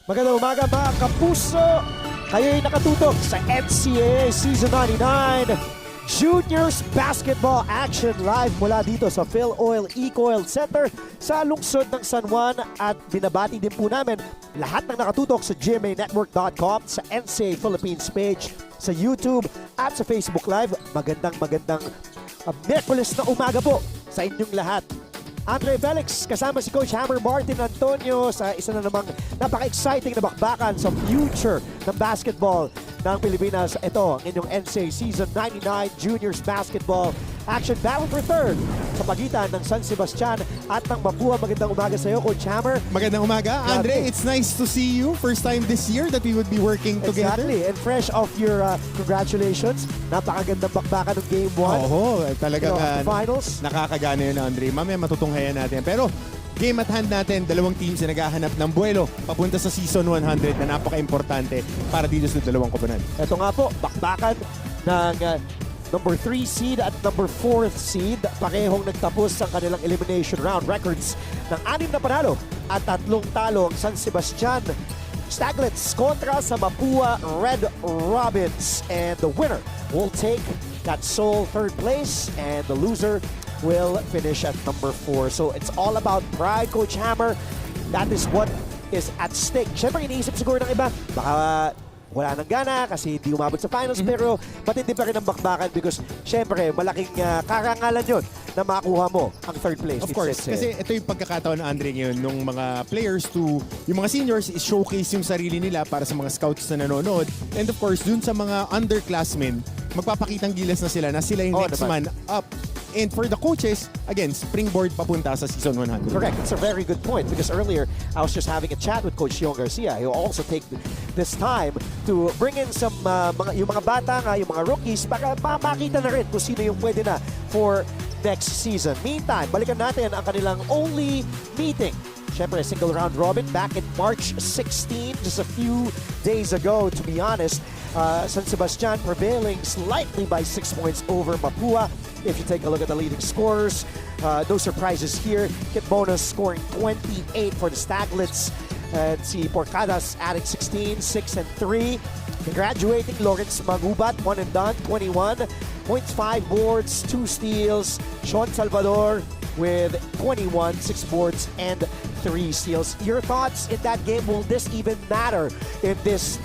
Magandang umaga mga kapuso! Kayo'y nakatutok sa NCAA Season 99 Juniors Basketball Action live mula dito sa Phil Oil Eco-Oil Center sa lungsod ng San Juan, at binabati din po namin lahat ng nakatutok sa gmanetwork.com, sa NCAA Philippines page, sa YouTube at sa Facebook Live. Magandang Miyerkules na umaga po sa inyong lahat. Andre Felix kasama si Coach Hammer Martin Antonio sa isa na namang napaka-exciting na bakbakan sa future ng basketball ng Pilipinas. Ito ang inyong NCAA Season 99 Juniors Basketball Action Battle for Third sa pagitan ng San Sebastian at ng Mapua. Magandang umaga sa iyo, Coach Hammer. Magandang umaga, Andre. It's nice to see you. First time this year that we would be working together. Exactly. And fresh off your congratulations. Napakagandang bakbakan ng Game 1. Oo, talagang finals. Nakakagana yun, Andre. Mamaya matutunghayan natin. Pero game at hand natin, dalawang teams na naghahanap ng buwelo papunta sa Season 100 na napaka-importante para dito sa dalawang koponan. Ito nga po, bakbakan ng number 3 seed at number 4th seed. Parehong nagtapos ang kanilang elimination round records ng 6 na panalo at 3 talo ang San Sebastian Staglets kontra sa Mapua Red Robins. And the winner will take that sole third place and the loser will finish at number 4. So it's all about pride, Coach Hammer. That is what is at stake. Siyempre, iniisip siguro ng iba, baka wala nang gana kasi hindi umabot sa finals, pero matindi pa rin ang bakbakan because syempre malaking karangalan yun na makuha mo ang third place. Of course, kasi ito yung pagkakataon na Andre ngayon nung mga players to, yung mga seniors is showcase yung sarili nila para sa mga scouts na nanonood, and of course dun sa mga underclassmen magpapakitang gilas na sila yung next man up. And for the coaches, again, springboard papunta sa Season 100. Correct. It's a very good point because earlier I was just having a chat with Coach Yon Garcia. He'll also take this time to bring in some yung mga bata, yung mga rookies para makita na rin kung sino yung pwede na for next season. Meantime, balikan natin ang kanilang only meeting. Siyempre, single round robin back in March 16, just a few days ago, to be honest. San Sebastian prevailing slightly by 6 points over Mapua. If you take a look at the leading scorers, no surprises here. Kit Bonus scoring 28 for the Staglets. And si Porcadas adding 16, 6 and 3. Graduating Lawrence Magubat, 1 and done, 21 points, 5 boards, 2 steals. Sean Salvador with 21, 6 boards and 3 steals. Your thoughts in that game? Will this even matter in this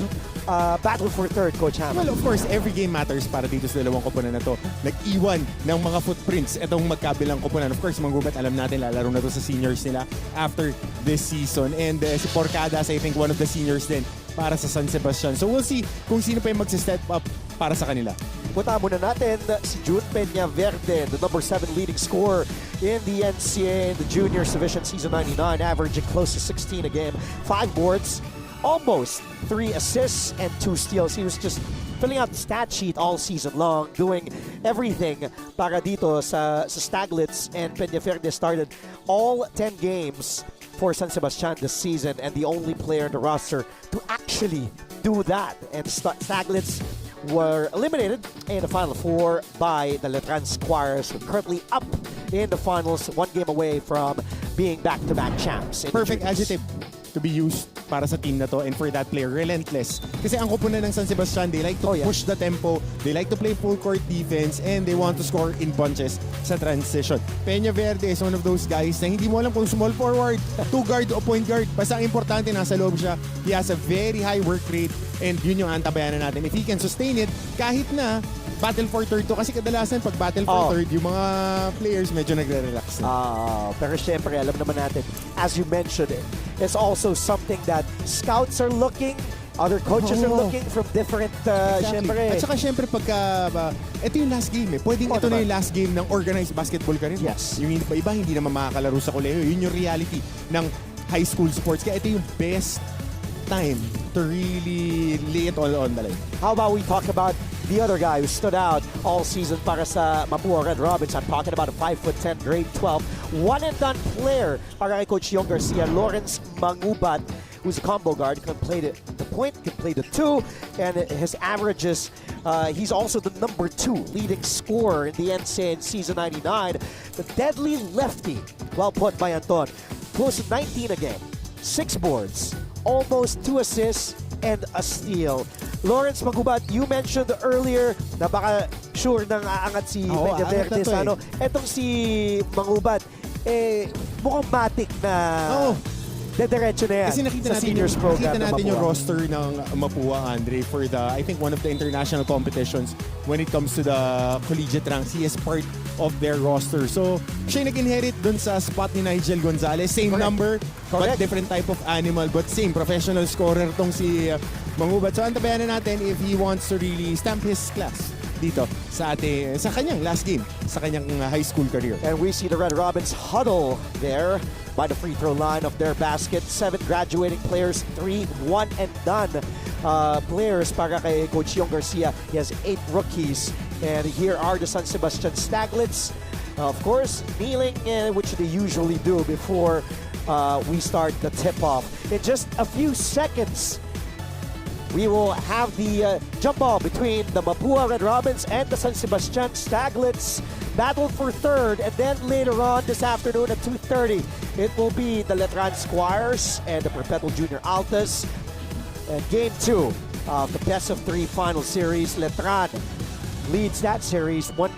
battle for third, Coach Hammer? Well, of course, every game matters para dito sa dalawang koponan na to. Nag-iwan ng mga footprints itong magkabilang koponan. Of course, Manggubat, alam natin, lalaro na to sa seniors nila after this season. And si Porcadas, I think one of the seniors din para sa San Sebastian. So we'll see kung sino pa yung mag-step up para sa kanila. Punta muna natin si June Peña Verde, the number 7 leading scorer in the NCAA in the Juniors Division Season 99, averaging close to 16 a game, 5 boards, almost 3 assists and 2 steals. He was just filling out the stat sheet all season long, doing everything para dito sa Staglets. And Peña Verde started all 10 games for San Sebastian this season and the only player in the roster to actually do that. And Staglets were eliminated in the Final Four by the Letran Squires, who are currently up in the finals, 1 game away from being back-to-back champs. Perfect adjective to be used para sa team na to, and for that player, relentless. Kasi ang koponan ng San Sebastian, they like to push the tempo, they like to play full court defense, and they want to score in bunches sa transition. Peña Verde is one of those guys na hindi mo alam kung small forward, 2 guard o point guard. Basta ang importante, nasa loob siya. He has a very high work rate, and yun yung antabayanan natin. If he can sustain it, kahit na battle for third to, kasi kadalasan pag battle for third, yung mga players medyo nagre-relax na. Pero syempre, alam naman natin, as you mentioned, it's also something that scouts are looking, other coaches are looking from different, syempre. At saka syempre pagka, ito yung last game eh. Pwedeng ito na yung last game ng organized basketball career. Yes. Yung iba hindi naman makakalaro sa kolehiyo. Yun yung reality ng high school sports. Kaya ito yung best time to really lay it all on the line. How about we talk about the other guy who stood out all season para sa Mapua Red Robins? I'm talking about a 5'10", grade 12, 1 and done player para kay Coach Yon Garcia, Lawrence Magubat, who's a combo guard, can play the point, can play the 2, and his averages, he's also the number 2 leading scorer in the NCAA in Season 99. The deadly lefty, well put by Anton, close to 19 a game, 6 boards, almost 2 assists and a steal. Lawrence Magubat, you mentioned earlier na baka sure nang aangat si Peña Verde sa ano. Etong si Magubat, mukhang matik na dediretso na yan. Kasi nakita sa natin seniors program. Nakita natin yung roster ng Mapua, Andre, for the, I think, one of the international competitions when it comes to the collegiate ranks. He is part of their roster. So, siya yung nag-inherit dun sa spot ni Nigel Gonzalez. Same number, but different type of animal, but same professional scorer tong si Mangubat. So, antabayanan natin if he wants to really stamp his class dito sa kanyang last game, sa kanyang high school career. And we see the Red Robins huddle there by the free throw line of their basket. 7 graduating players, 3 one and done players para kay Coach Yong Garcia. He has 8 rookies. And here are the San Sebastian Staglets. Of course, kneeling, which they usually do before we start the tip-off. In just a few seconds, we will have the jump ball between the Mapua Red Robins and the San Sebastian Staglets. Battle for third, and then later on this afternoon at 2:30, it will be the Letran Squires and the Perpetual Junior Altas. And game 2 of the best of 3 final series. Letran leads that series 1-0.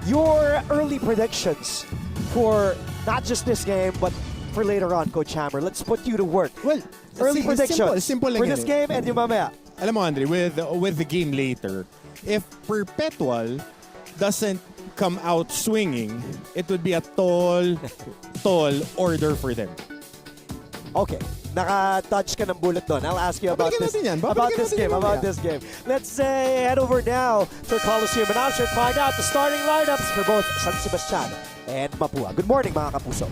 Your early predictions for not just this game, but for later on, Coach Hammer. Let's put you to work. Well, early predictions simple for this game and yung mamaya. Alam mo, Andre, with the game later, if Perpetual doesn't come out swinging, it would be a tall order for them. Okay. Naka-touch ka ng bullet doon. I'll ask you about this game. Let's head over now to Coliseum Announcer and find out the starting lineups for both San Sebastian and Mapua. Good morning, mga kapuso.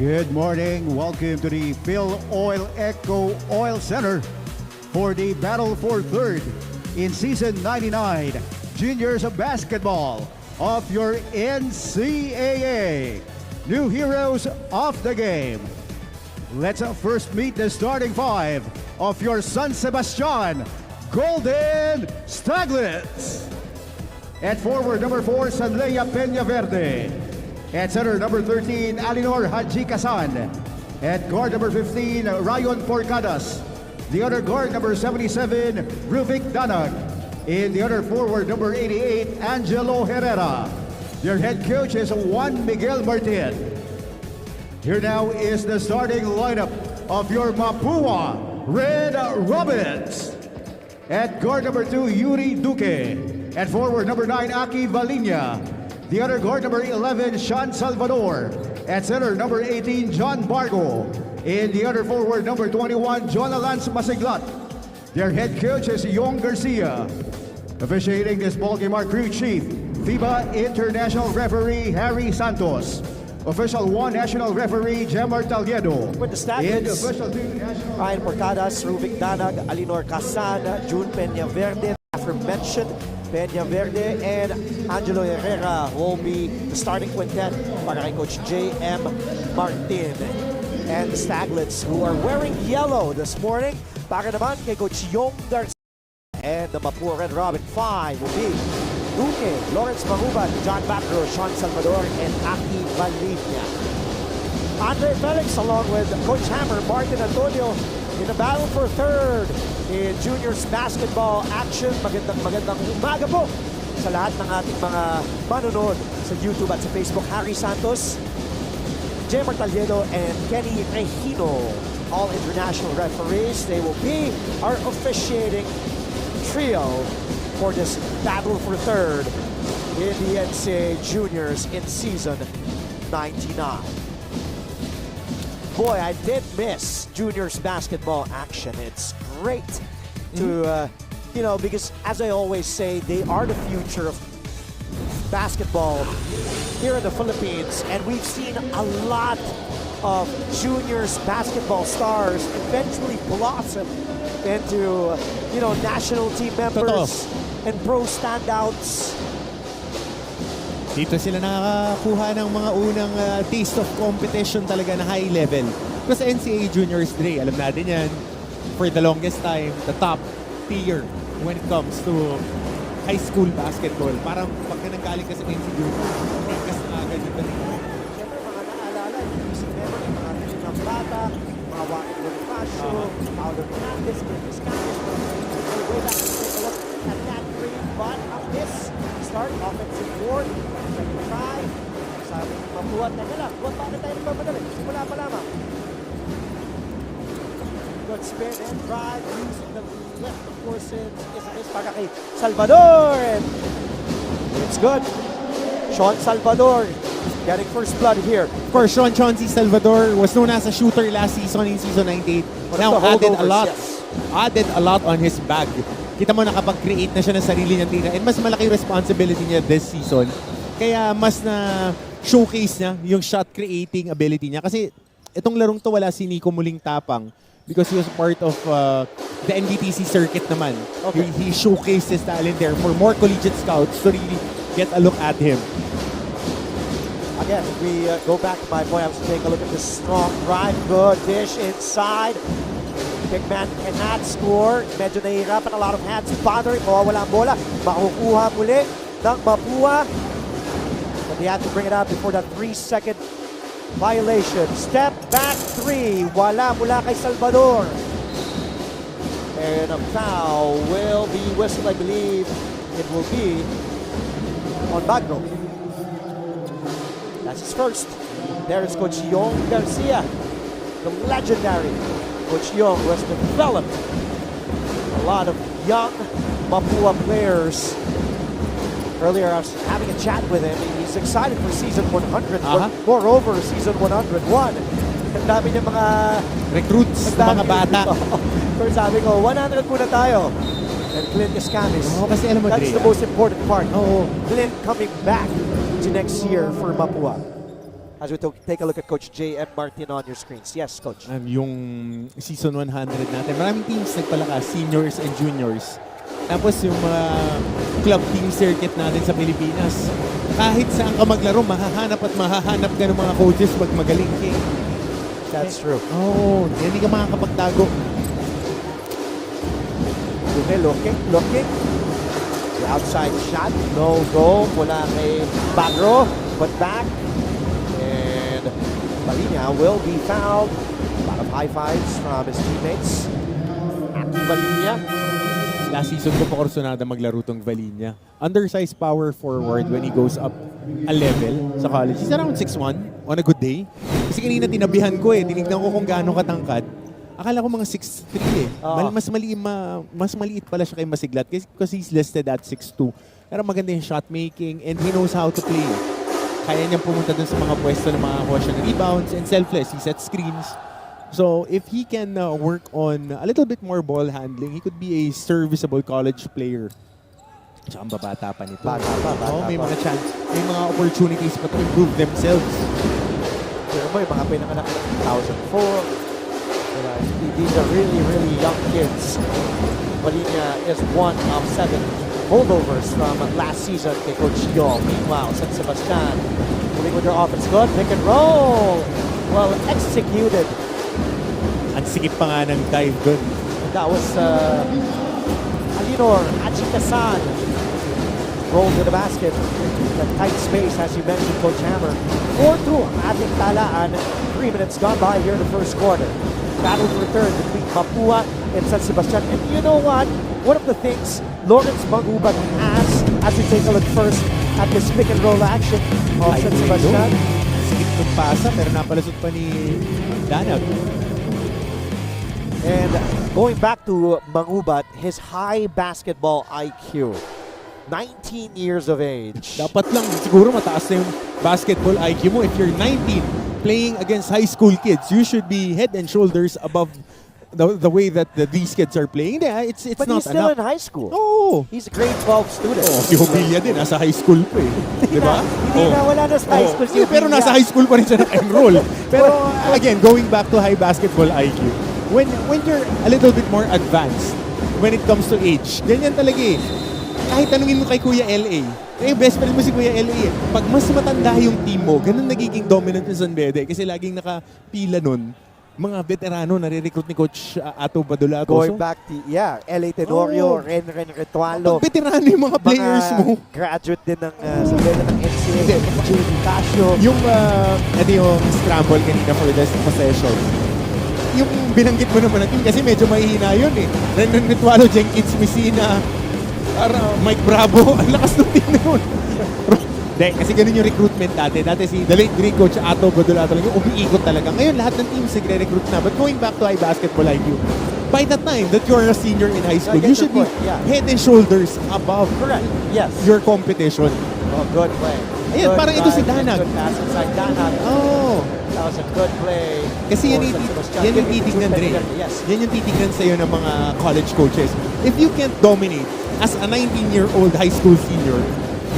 Good morning. Welcome to the Phil Oil Echo Oil Center for the Battle for Third in Season 99 Juniors Basketball of your NCAA. New heroes of the game. Let's first meet the starting 5 of your San Sebastian Golden Staglets. At forward, number 4, Sanleia Peña Verde. At center, number 13, Alinor Haji Kasan. At guard, number 15, Rayon Porcadas. The other guard, number 77, Ruvik Danag. In the other forward, number 88, Angelo Herrera. Your head coach is Juan Miguel Martin. Here now is the starting lineup of your Mapua Red Robins. At guard, number 2, Yuri Duque. At forward, number 9, Aki Valinia. The other guard, number 11, Sean Salvador. At center, number 18, John Bargo. In the other forward, number 21, John Alance Masiglat. Their head coach is Yong Garcia. Officiating this ballgame, our crew chief, FIBA International Referee Harry Santos. Official 1 National Referee Jemar Taliedo. With the Staglets, Ryan Porcadas, Ruvik Danag, Alinor Casan, June Peña Verde, aforementioned Peña Verde, and Angelo Herrera will be the starting quintet para kay Coach J.M. Martin. And the Staglets, who are wearing yellow this morning, para naman kay Coach Yong Garcia. And the Mapua Red Robin 5 will be Duque, Lawrence Magubat, John Batro, Sean Salvador, and Aki Valinia. Andre Felix along with Coach Hammer, Martin Antonio in the battle for third in juniors basketball action. Magandang umaga po sa lahat ng ating mga manonood sa YouTube at sa Facebook. Harry Santos, Jemar Taliedo, and Kenny Regino, all international referees. They will be our officiating trio for this battle for third in the NCAA Juniors in season 99. Boy, I did miss juniors basketball action. It's great to, because as I always say, they are the future of basketball here in the Philippines. And we've seen a lot of juniors basketball stars eventually blossom into, national team members and pro standouts. Dito sila nakakakuha ng mga unang taste of competition talaga na high level. Because NCAA Juniors Day, alam natin yan, for the longest time, the top tier when it comes to high school basketball. Parang pagka nanggaling ka sa NCAA, practice na agad yung galing. Siyempre, mga naalala, yung music memory, mga ng bata, mga Joaquin Bonifacio, Paolo Fernandez, Curtis Campos, way back at that green, but up this start, offensive board, second try, sabi ng Mapua, teka lang, bakit tayo nagpapadali? Simula pa lamang. Good spin and drive using the left, of course, is para kay Salvador, and it's good. Sean Salvador getting first blood here. Of course, Sean Chauncey Salvador was known as a shooter last season in season 98. Now added a lot. Yes. Added a lot on his bag. Kita mo nakapag-create na siya ng sarili niyang tira and mas malaki responsibility niya this season. Kaya mas na showcase niya yung shot creating ability niya. Kasi itong larong to wala si Nico Muling Tapang because he was part of the NBTC circuit naman. Okay. He showcased his talent there for more collegiate scouts to really get a look at him. Again, if we go back to my point, I was to take a look at this strong drive. Good dish inside. Big man cannot score. Medyo nahihirapan. A lot of hands bothering. Mawawala ang bola. Makukuha muli ng Mapua. But they had to bring it out before that 3-second violation. Step back 3. Wala mula kay Salvador. And a foul will be whistled. I believe it will be on Bagno. That's his first. There is Coach Yong Garcia, the legendary Coach Yong, who has developed a lot of young Mapua players. Earlier, I was having a chat with him. He's excited for season 100. Moreover, season 101. Ang dami ng mga Recruits, mga bata. Pero sabi ko, 100 muna tayo. And Clint Escamis. Kasi alam mo, That's Dre, the most important part. Oo. Clint coming back to next year for Mapua. As we take a look at Coach J.M. Martin on your screens. Yes, Coach. Yung season 100 natin, maraming teams nagpalakas, seniors and juniors. Tapos yung mga club team circuit natin sa Pilipinas, kahit saan ka maglaro, mahahanap ka ng mga coaches pag magaling ka. That's true. Hindi ka makakapagtago. Looking. The outside shot, no go. Mula kay Bagro, but back. And Balinya will be fouled. A lot of high fives from his teammates. Aki Balinya. Last season ko pa kursunada maglaro tong Valinya. Undersized power forward when he goes up a level sa college. He's around 6'1" on a good day. Kasi kanina tinabihan ko tinignan ko kung gaano katangkad. Akala ko mga 6'3" Mas maliit pala siya kay Masiglat because he's listed at 6'2". Pero maganda yung shot making and he knows how to play. Kaya niyang pumunta dun sa mga pwesto na makakuha siya ng rebounds and selfless. He sets screens. So if he can work on a little bit more ball handling, he could be a serviceable college player. Tsaka ang babata pa nito. Bata May pa. mga chance, may mga opportunities pa to improve themselves. Pero mo, yung mga pinanganak ng 2004. These are really, really young kids. Balinya is one of 7 holdovers from last season kay Coach Yong. Meanwhile, San Sebastian moving with their offense. Good, pick and roll. Well executed. Ang sikip pa nga ng dive dun. And that was Alinor Achikasan. Rolled to the basket. The tight space, as you mentioned, Coach Hammer. 4-2 ang ating talaan. 3 minutes gone by here in the first quarter. Battle for third between Mapua and San Sebastian. And you know what? One of the things Lawrence Mangubat has, as we take a look first at this pick and roll action of San Sebastian. Sikip ng pasa pero napalusot pa ni Danag. And going back to Mangubat, his high basketball IQ. 19 years of age. Dapat lang siguro mataas na yung basketball IQ mo. If you're 19, playing against high school kids, you should be head and shoulders above the way that these kids are playing. It's But not he's still enough. in high school. Oh, He's a grade 12 student. si Hobilia din, nasa high school pa eh. Di ba? Hindi na, wala na sa high school si Pero Hobilia. nasa high school pa rin siya naka-enroll. Pero again, going back to high basketball IQ, when you're a little bit more advanced when it comes to age, ganyan talaga eh. Kahit tanungin mo kay Kuya LA, best friend mo si Kuya LA eh. Pag mas matanda yung team mo, ganun nagiging dominant yung San Bede kasi laging nakapila nun mga veterano na re-recruit ni Coach Ato Badulato. Going back to, LA Tenorio, Ren Ritualo. Veterano yung mga players mo. Graduate din ng sabihin ng NCAA, Jimmy Casio. Yung, yung scramble kanina for this possession. Yung binanggit mo naman natin kasi medyo mahihina yun eh. Ren Ritualo, Jenkins Messina, Mike Bravo. Ang lakas ng team na yun. Kasi ganun yung recruitment dati. Dati si the late great Coach Ato Badulato lang yung umiikot talaga. Ngayon lahat ng teams nagre-recruit na. But going back to iBasketball IQ, by the time that you're a senior in high school, you should be head and shoulders above your competition. Oh, good play. Ayun, parang ito si Danag. Good pass inside Danag. Oh. That was a good play. Kasi yan yung titignan rin. Yan yung titignan sa'yo ng mga college coaches. If you can't dominate as a 19-year-old high school senior,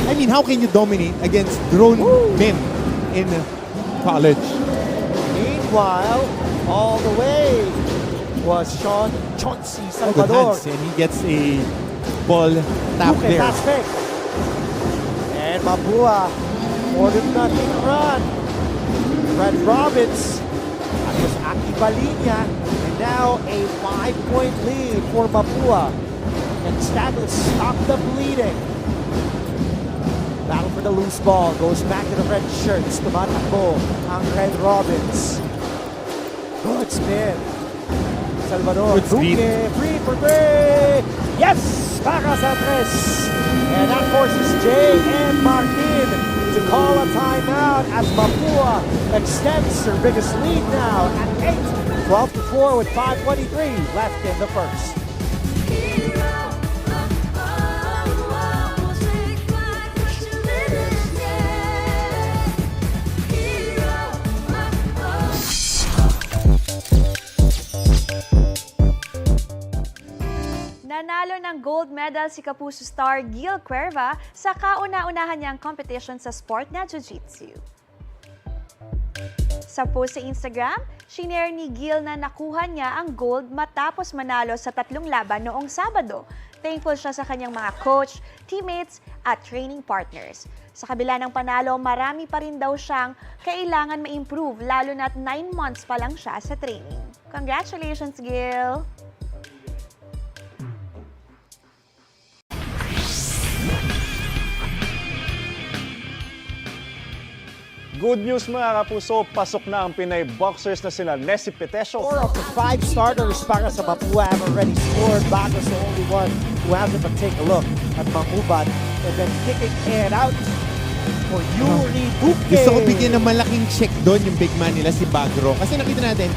I mean, how can you dominate against grown men in college? Meanwhile, all the way was Chauncey Salvador. And he gets a ball tap there. Pass fake. And Mapua, 4-0 run. Red Robins. That was Aki Balinya. And now a 5-point lead for Mapua. And Staglets stop the bleeding. Battle for the loose ball. Goes back to the red shirts. Tumatakbo ang Red Robins. Good spin. Salvador. Good speed. Free for three. Yes! Para sa tres. And that forces Jay and Martin to call a timeout as Mapua extends her biggest lead now at 8. 12-4 with 5:23 left in the first. Nanalo ng gold medal si Kapuso star Gil Cuerva sa kauna-unahan niyang competition sa sport na Jiu-Jitsu. Sa post sa Instagram, shinare ni Gil na nakuha niya ang gold matapos manalo sa 3 laban noong Sabado. Thankful siya sa kanyang mga coach, teammates at training partners. Sa kabila ng panalo, marami pa rin daw siyang kailangan ma-improve lalo na't 9 months pa lang siya sa training. Congratulations, Gil! Good news mga kapuso, pasok na ang Pinay boxers na sina Nessie Petesio. 4 of the 5 starters para sa Mapua have already scored. Bago's the only one who hasn't, but take a look at Mamubat and then kicking it out for Yuri Duque. Gusto ko bigyan ng malaking check doon yung big man nila si Bagro. Kasi nakita natin,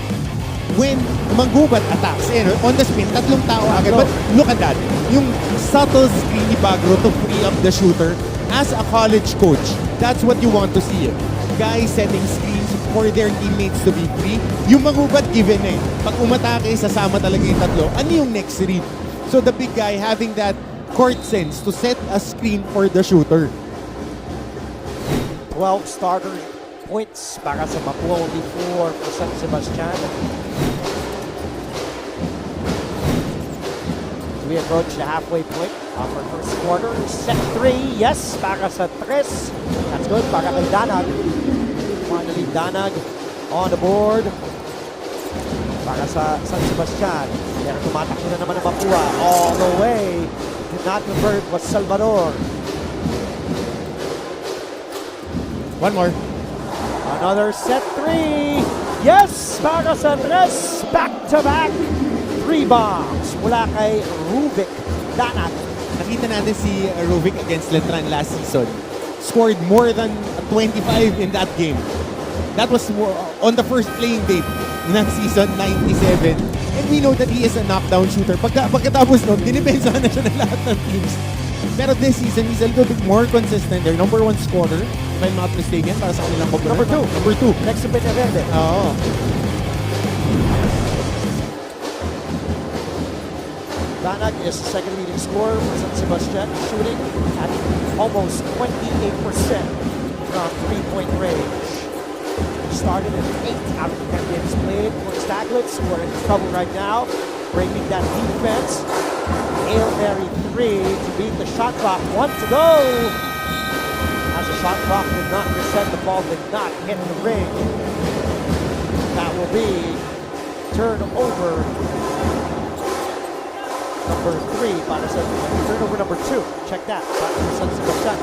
when Manggubat attacks, on the spin, 3 tao agad. But look at that. Yung subtle screen ni Bagro to free up the shooter. As a college coach, that's what you want to see. Guys setting screens for their teammates to be free. Yung Manggubat given eh. Pag umatake, sasama talaga yung 3. Ano yung next read? So the big guy having that court sense to set a screen for the shooter. 12 starter points para sa Mapua, only 4 for San Sebastian. We approach the halfway point of our first quarter. Set 3, yes, para sa 3. That's good, para kay Danag. Finally, Danag on the board. Para sa San Sebastian. Pero tumatakbo na naman ang Mapua all the way. Did not convert was Salvador. One more. Another set 3. Yes, para sa 3. Back-to-back. 3 bombs mula kay Rubik Danag. Nakita natin si Rubik against Letran last season. Scored more than 25 in that game. That was on the first playing date ng season 97. And we know that he is a knockdown shooter. Pagkatapos nun, dinipensahan na siya ng lahat ng teams. Pero this season, he's a little bit more consistent. Their number 1 scorer, if I'm not mistaken, para sa kanilang Number 2. Number 2. Next to Peña Verde. Oo. Danag is the second leading scorer for San Sebastian, shooting at almost 28% from 3-point range. He started in 8 out of the 10 games played for Staglets, who are in trouble right now, breaking that defense. Hail Mary 3 to beat the shot clock. 1 to go. As the shot clock did not reset, the ball did not hit the ring. That will be turnover number 3 para sa turnover number 2. Check that. Para sa San Sebastian.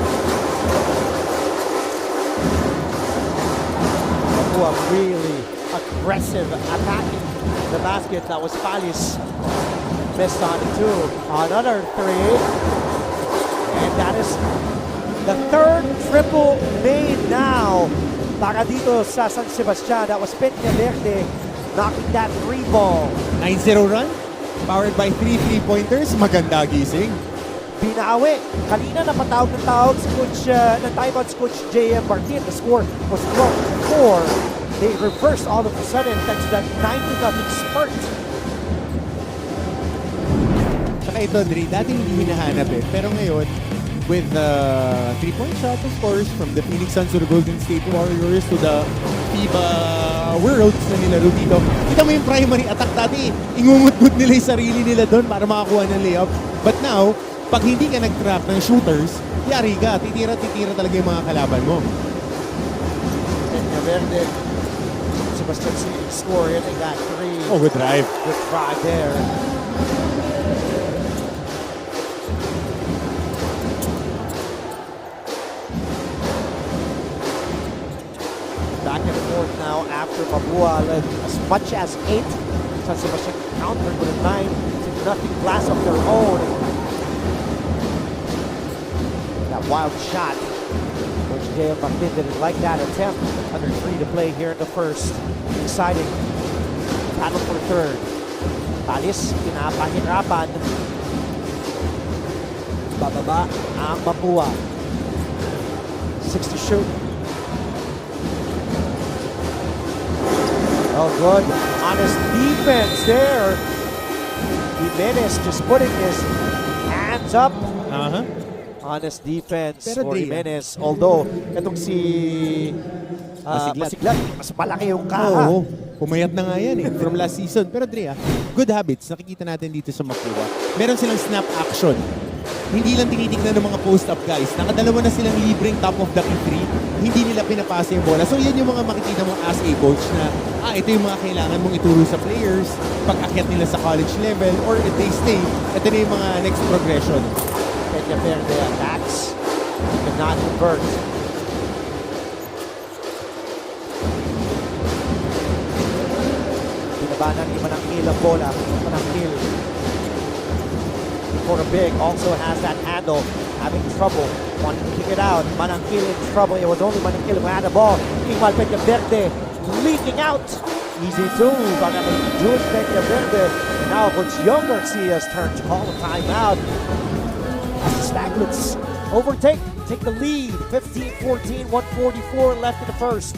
Mapua really aggressive attacking the basket. That was Palis. Missed on it too. Another 3. And that is the third triple made now para dito sa San Sebastian. That was Peña Verde knocking that 3 ball. 9-0 run, powered by 3 3-pointers. Maganda gising. Binawi. Kanina napatawag ng tawag si Coach, ng timeout si Coach J.M. Martin. The score was 12-4. They reversed all of a sudden thanks to that 9-0 spurt. Saka ito, Dre, dati hindi hinahanap eh. Pero ngayon, with 3-point shot, of course, from the Phoenix Suns to the Golden State Warriors to the FIBA Worlds na nilaro dito. Kita mo yung primary attack dati, ingungut-gut nila yung sarili nila doon para makakuha ng layup. But now, pag hindi ka nag-trap ng shooters, yari ka, titira-titira talaga yung mga kalaban mo. Peña Verde. Sebastian score hitting that 3. Oh, good drive. Good drive there. Back and forth now after Mapua led as much as 8. San Sebastian countered with a 9-0 glass of their own. That wild shot. Coach J.M. Martin didn't like that attempt. Under 3 to play here in the first. Exciting. Battle for third. Palis, pinapahirapan. Bababa ang Mapua. 6 to shoot. Oh, good. Honest defense there. Jimenez just putting his hands up. Honest defense Pero for Dre, Jimenez. Although, itong si Masiglat, mas malaki yung kaha. Oo, pumayat na nga yan eh, from last season. Pero Dre, good habits, nakikita natin dito sa Mapua. Meron silang snap action. Hindi lang tinitignan ng mga post-up guys. Nakadalawa na silang libreng top of the key 3. Hindi nila pinapasa yung bola. So yan yung mga makikita mo as a coach na ito yung mga kailangan mong ituro sa players pag akyat nila sa college level or if they stay, ito na yung mga next progression. Peña Verde attacks. Cannot convert. Binabanan ni Manangkil ang bola. Manangkil. For a big, also has that handle. Having trouble. Wanting to kick it out. Manangkil in trouble. It was only Manangkil who had the ball. Meanwhile, Peña Verde leaking out. Easy too. But doing Peña Verde. And now Coach Young Garcia's turn to call a timeout. Staglets overtake, take the lead, 15-14, 1:44 left in the first.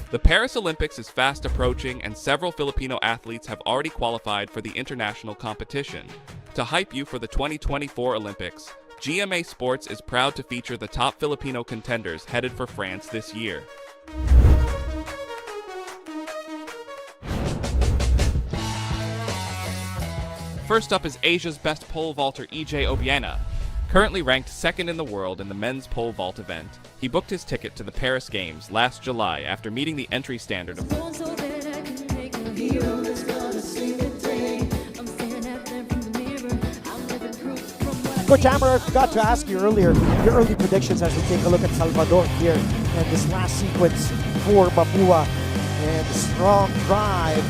The Paris Olympics is fast approaching and several Filipino athletes have already qualified for the international competition. To hype you for the 2024 Olympics, GMA Sports is proud to feature the top Filipino contenders headed for France this year. First up is Asia's best pole vaulter EJ Obiena. Currently ranked second in the world in the men's pole vault event, he booked his ticket to the Paris Games last July after meeting the entry standard of Coach Amber, I forgot to ask you earlier, your early predictions as we take a look at Salvador here and this last sequence for Mapua. And the strong drive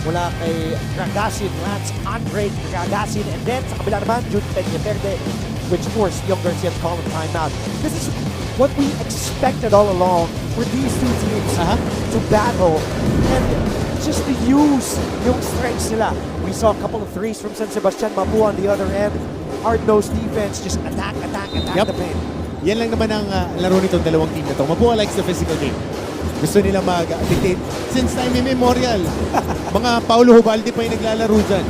mula kay Gragasin, Lance Andre Gragasin, and then sa kabila naman, Jude Peña Verde, which of course, Young Garcia called a timeout. This is what we expected all along for these two teams to battle and just to use yung strengths nila. We saw a couple of threes from San Sebastian, Mapua on the other end. Hard-nosed defense, just attack the paint. Yan lang naman ang laro nitong dalawang team na to. Mapua likes the physical game. Gusto nila mag-dictate. Since time immemorial, mga Paulo Hubalde pa yung naglalaro dyan.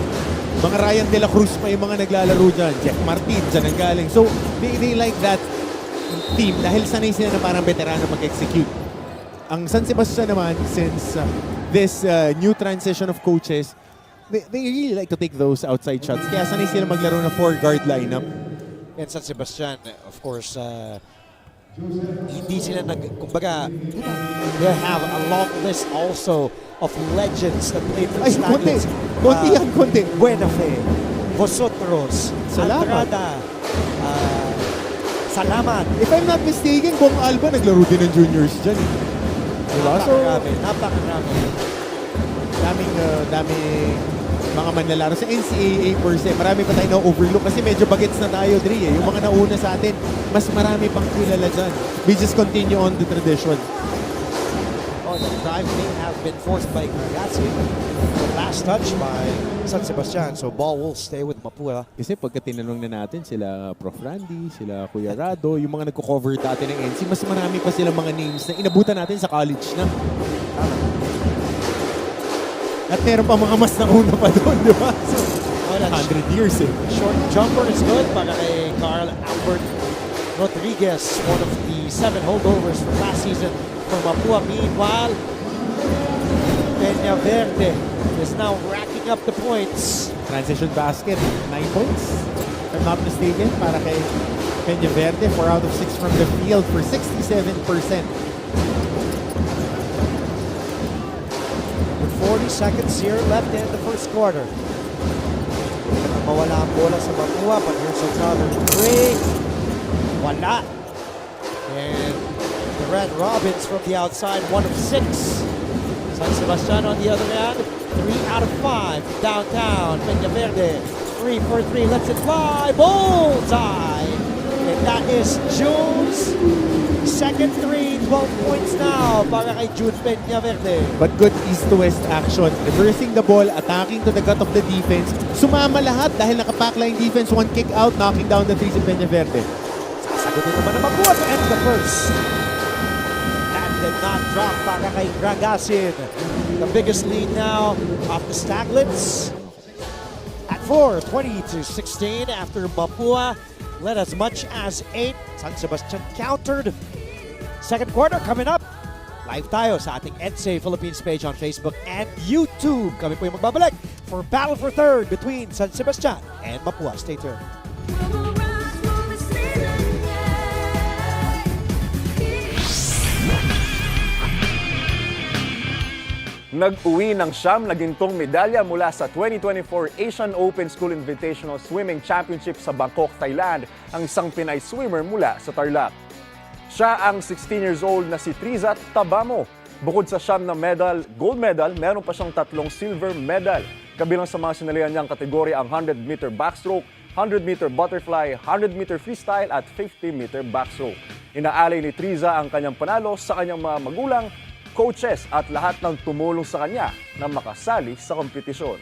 Mga Ryan De La Cruz pa yung mga naglalaro dyan. Jeff Martin, dyan ang galing. So, they like that team dahil sanay sila na parang veterano mag-execute. Ang San Sebastian naman, since this new transition of coaches, they really like to take those outside shots. Kaya sanay sila maglaro na 4-guard lineup. And San Sebastian, of course, hindi sila kumbaga, they have a long list also of legends that played for Ay, konti. Staglets. Konti yan, konti. Buenafe, Vosotros, Salamat. Andrada, Salamat. If I'm not mistaken, Bong Alba naglaro din ng juniors dyan. Diba? So, Napakarami. daming mga manlalaro sa NCAA per se. Marami pa tayo na-overlook kasi medyo bagets na tayo, Dre. Yung mga nauna sa atin, mas marami pang kilala dyan. We just continue on the tradition. Oh, the drive may have been forced by Gargazzi. The last touch by San Sebastian. So ball will stay with Mapua. Kasi pagka tinanong na natin sila Prof. Randy, sila Kuya Rado, yung mga nagko-cover dati ng NC, mas marami pa silang mga names na inabutan natin sa college na. At meron pa mga mas nauna pa doon, di ba? So, 100 years eh. Short jumper is good para kay Carl Albert Rodriguez, one of the 7 holdovers from last season for Mapua. Meanwhile, Peña Verde is now racking up the points. Transition basket, 9 points. If I'm not mistaken, para kay Peña Verde, 4 out of 6 from the field for 67%. With 40 seconds here left in the first quarter. Mawala ang bola sa Mapua, but here's another three. Wala. And the Red Robins from the outside, 1 of 6. San Sebastian on the other hand, 3 out of 5. Downtown, Peña Verde, 3 for 3, lets it fly, bullseye! And that is June's second 3, 12 points now para kay June Peña Verde. But good east-to-west action. Reversing the ball, attacking to the gut of the defense. Sumama lahat dahil nakapackline defense. 1 kick out, knocking down the 3 si Peña Verde. Sasagutin naman ng Mapua to end the first. That did not drop para kay Gragasin. The biggest lead now of the Staglets at 4, 20-16 after Mapua led as much as 8. San Sebastian countered. Second quarter coming up. Live tayo sa ating NCAA Philippines page on Facebook and YouTube. Kami po yung magbabalik for Battle for Third between San Sebastian and Mapua. Stay tuned. Nag-uwi ng siyam na gintong medalya mula sa 2024 Asian Open School Invitational Swimming Championship sa Bangkok, Thailand, ang isang Pinay swimmer mula sa Tarlac. Siya ang 16 years old na si Triza Tabamo. Bukod sa siyam na gold medal, meron pa siyang 3 silver medal. Kabilang sa mga sinalihan niyang kategorya ang 100-meter backstroke, 100-meter butterfly, 100-meter freestyle at 50-meter backstroke. Inaalay ni Triza ang kanyang panalo sa kanyang mga magulang, coaches at lahat ng tumulong sa kanya na makasali sa kompetisyon.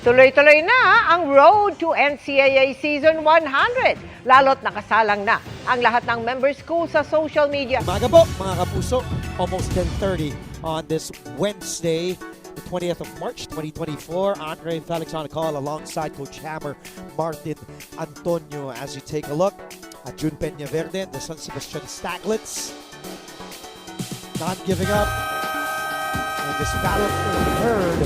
Tuloy-tuloy na ang road to NCAA Season 100. Lalo't nakasalang na ang lahat ng member schools sa social media. Umaga po mga kapuso, almost 10:30 on this Wednesday, the 20th of March, 2024. Andre and Felix on a call alongside Coach Hammer, Martin Antonio. As you take a look at June Peña Verde, the San Sebastian Staglets, not giving up in this battle for the third.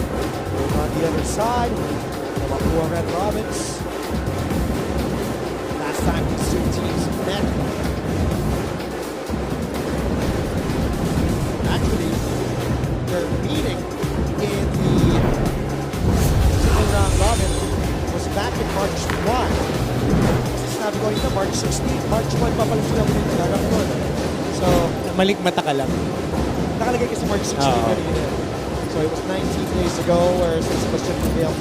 On the other side, the Mapua Red Robins. Last time these two teams met, actually, their meeting in the second round robin was back in March 1. Sabi ko ito, March 16, March 1 pa pala sila ulit nagkakaroon. So, Malikmata ka lang. nakalagay kasi March 16 kanina. So it was 19 days ago where San Sebastian prevailed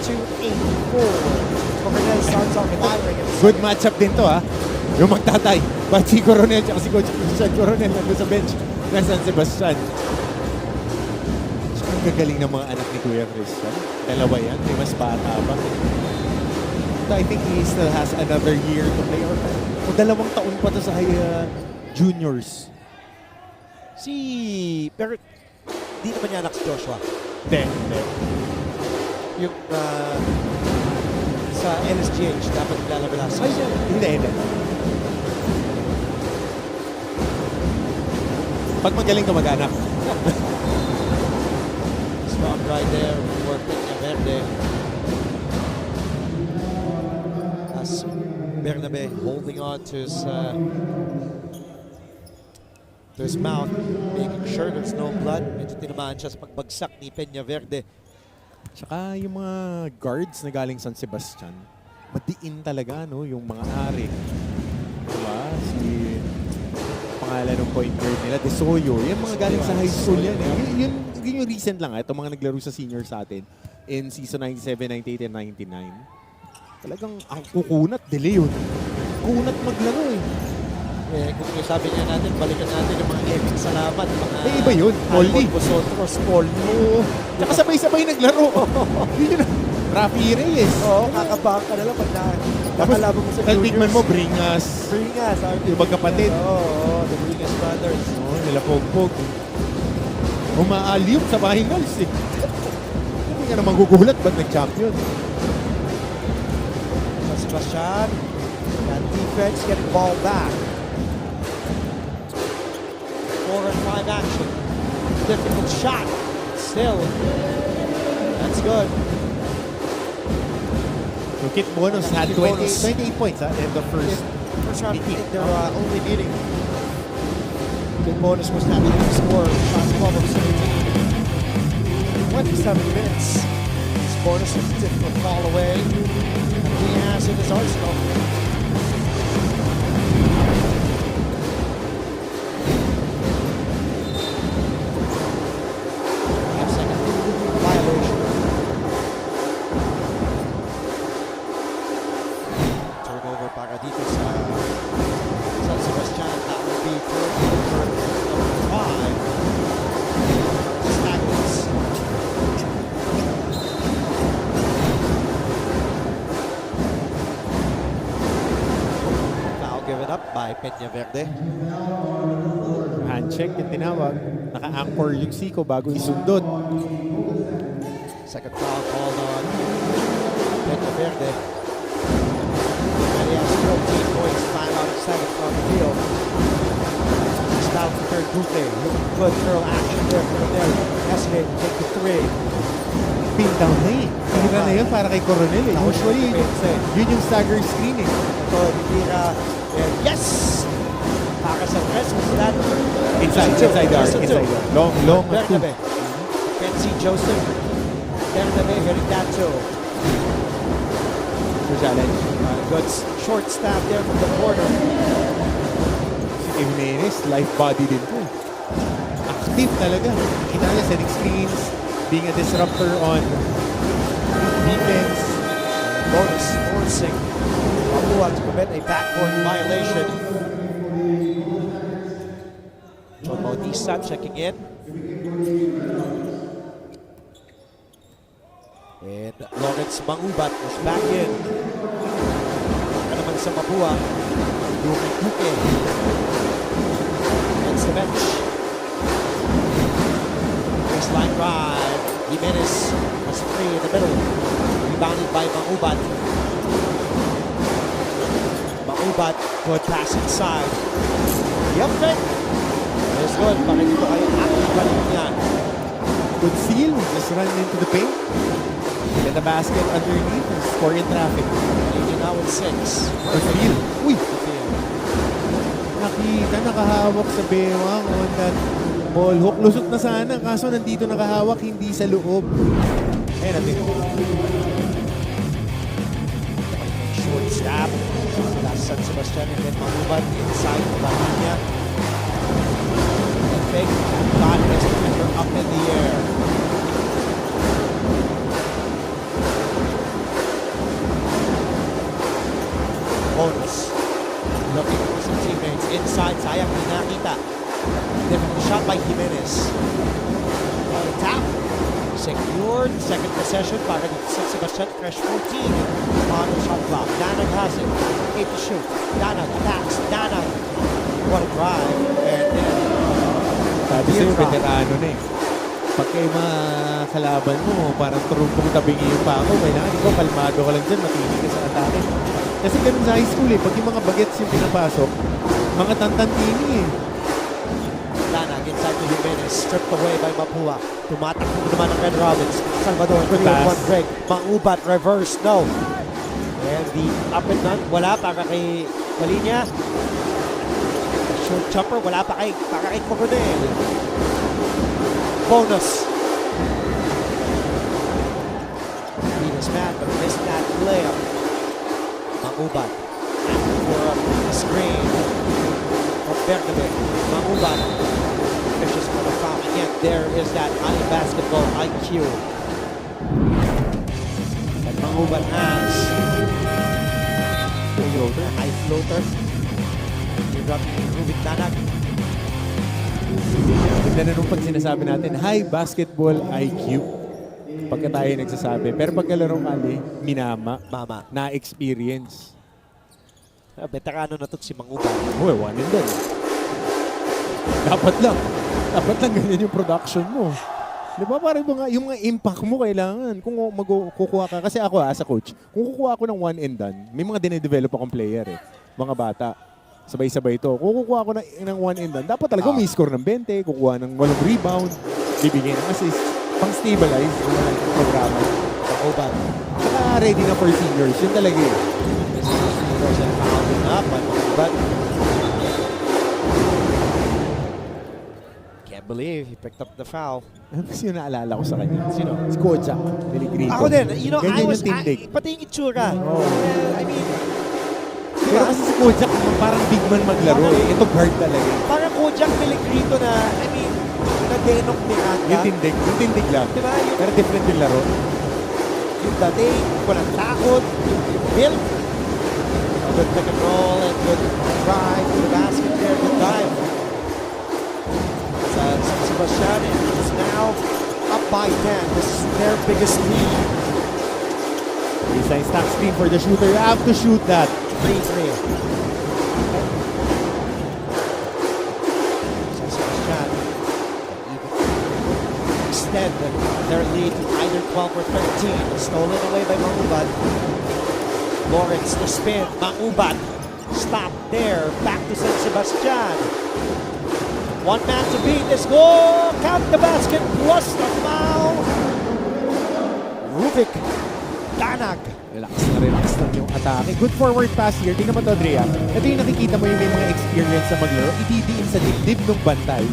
90-84. Coronel starts off firing. Good matchup din to, ha? Yung magtatay. Ba't si Coronel at si Coach Coronel nandun sa bench ng San Sebastian. So, ang gagaling ng mga anak ni Kuya Christian. Dalawa yan. May mas bata pa. So, I think he still has another year to play. O 2 taon pa to sa juniors. Pero di naman niya anak si Joshua. Hindi. Yung sa NSGH dapat naglalaro last season. Hindi. Pag magaling ka mag-anak. Strong right there for Peña Verde. As Bernabe holding on to his mouth, making sure there's no blood. Medyo tinamaan siya sa pagbagsak ni Peña Verde. Tsaka yung mga guards na galing San Sebastian, madiin talaga, no? Yung mga ari. Diba? Pangalan ng point guard nila, De Soyo. Yung mga galing sa high school yan. Yun yung recent lang. Itong mga naglaro sa senior sa atin in season 97, 98, and 99. Talagang ang kukunat, delay yun. Kunat maglaro eh. Kung sabi niya natin, balikan natin yung mga epic salamat. Mga iba yun. Polly. Bosotros, Polly. Tsaka sabay-sabay naglaro. Yun Rafi Reyes. Oo, kakabang ka na lang pag nakalaban mo sa juniors. Tignan mo, Bringas. Bringas. Yung magkapatid. Oo, the Bringas brothers. Oo, nila Pogpog. Umaalyum sa finals eh. Hindi ka naman gugulat ba't nag-champion? San Sebastian. And defense getting ball back. 4-on-5 action. Difficult shot. Still. That's good. So Kit Bonus had 28 points in the first round meeting. in their only meeting. Kit Bonus was having to score shots 12 of 17. 27 minutes. This Bonus was a difficult call away. And he has in his arsenal. Violation. Turnover para dito sa San Sebastian. That will be turnover number 5. Staglets. Foul given up by Peña Verde. Handshake yung tinawag. Naka-anchor yung Zico bago isundot. Second foul called on Peña Verde. And he has 14 points, 5 out of 7 from the field. He's down for third Duque. Good curl action there from there. Hesitate to take the 3. Pin down na eh. Tira na yun para kay Coronel eh. Usually, yun yung stagger screen eh. Ito, tira. And yes! Para sa rest was that. Inside the arc. Long Bernabe. Kenzie Joseph. Bernabe hitting that too. For challenge. Good short stab there from the corner. Si Jimenez, life body din po. Active talaga. Kita niya setting screens, being a disruptor on defense. Bonus forcing Mapua to commit a backcourt violation. John Bautista checking in. And Lawrence Mangubat was back in. Ano naman sa Mapua. Duque. Against the bench. Baseline drive. Jimenez has a 3 in the middle. Rebounded by Mangubat. Mangubat, good pass inside. Yup, Fred. It's good. Bakit dito kayo active balik yan? Good seal. Just run into the paint. Get the basket underneath and score in traffic. Leading now with 6. Or steal. Uy! Nakita, nakahawak sa bewang on that ball hook. Lusot na sana. Kaso nandito nakahawak, hindi sa loob. Ayan natin. Short stab. That's San Sebastian and then Mangubat inside the linya. And fake. Got his defender up in the air. Bonus. Looking for some teammates inside. Sayang di nakita. Difficult shot by Jimenez. On the tap. Secured. Second possession para dito San Sebastian. Fresh 14 on the shot clock. Danag has it. 8 to shoot. Danag attacks. Danag. What a drive. And then Sabi sa'yo, veterano na eh. Pag kayo mga kalaban mo, parang trumpong tabingi yung pa ako, kailangan ikaw, kalmado ka lang dyan, matinig ka sa atake. Kasi ganun sa high school eh, pag yung mga bagets yung pinapasok, mga tantantini eh. Danag inside to Jimenez. Stripped away by Mapua. Tumatakbo naman ang Red Robins. Salvador, 3-on-1 break. Mangubat, reverse, no. And the up and down, wala para kay Malinya. Short jumper, wala para kay Coronel. Bonus. Venus man, but missed that play. Mangubat. For the screen. From Bernabe. Mangubat. Fishes for the foul. Again, there is that high basketball IQ. And Mangubat has a high floater. You got Rubik Danag. Ganda na nung pag sinasabi natin, high basketball IQ. Pagka tayo nagsasabi. Pero pagkalaro kali, minama, Mama. na-experience. Veterano na to si Mangubat. Uy, one and done. Dapat lang ganyan yung production mo. Di ba parang yung mga impact mo kailangan. Kung kukuha ka, kasi ako as a coach, kung kukuha ako ng one and done, may mga dinedevelop akong player eh. Mga bata. Sabay-sabay to. Kung kukuha ako ng one and done, dapat talaga may score ng 20, kukuha ng 8 rebound, bibigyan ng assist, pang-stabilize yung programa. Mangubat. Saka ready na for seniors. Yun talaga eh. There's a foul up by Mangubat. Can't believe he picked up the foul. Kasi yung naalala ko sa kanya. Sino? Si Kojak. Peligrito. Ako din. You know, Ganyan I was... yung tindig. pati yung itsura. Oh. I mean... Pero kasi si Kojak parang big man maglaro eh. Ito guard talaga. Parang Kojak Peligrito na, I mean, na Denok Miranda. Yung tindig lang. Diba? Yung, Pero different yung laro. yung dating, walang takot, yung build. Good pick and roll and good drive to the basket there. Good dive. San Sebastian is now up by 10. This is their biggest lead. Baseline stack screen for the shooter. You have to shoot that. 3-3. San Sebastian even extend their lead to either 12 or 13. Stolen away by Mangubat. Lawrence to spin. Mangubat. Stop there. Back to San Sebastian. One man to beat. This goal. Count the basket plus the foul. Rubik. Danag. Relax lang yung atake. Good forward pass here. Tingnan mo to, Drea. Ito yung nakikita mo yung may mga experience sa maglaro. Ididiin sa dibdib ng bantay.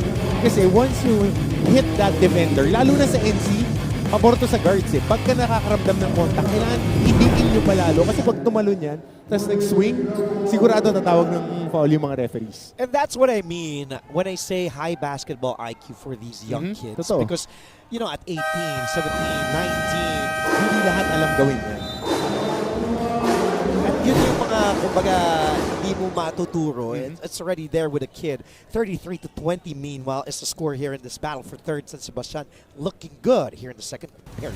Kasi once you hit that defender, lalo na sa NC, pabor to sa guards eh. Pagka nakakaramdam ng contact, kailangan idiin nyo palalo. Kasi pag tumalon yan, tapos nag-swing, sigurado tatawag ng foul yung mga referees. And that's what I mean when I say high basketball IQ for these young kids. Totoo. Because, you know, at 18, 17, 19, Hindi lahat alam gawin yan. at yun yung mga, kumbaga, hindi mo matuturo. It's already there with a kid. 33-20, meanwhile, is the score here in this battle for third. San Sebastian looking good here in the second period.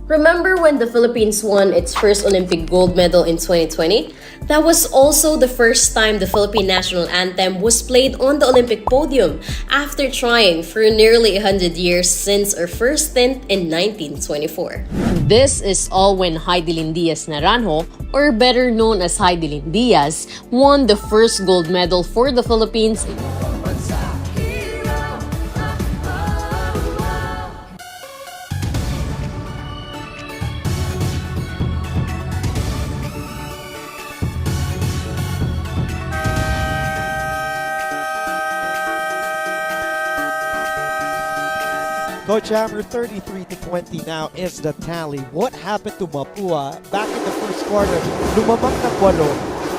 Remember when the Philippines won its first Olympic gold medal in 2020? That was also the first time the Philippine national anthem was played on the Olympic podium after trying for nearly 100 years since our first stint in 1924. This is all when Heidelin Diaz Naranjo, or better known as Heidelin Diaz, won the first gold medal for the Philippines. Coach Hammer, 33-20 now is the tally. What happened to Mapua back in the first quarter? Lumamang ng 8.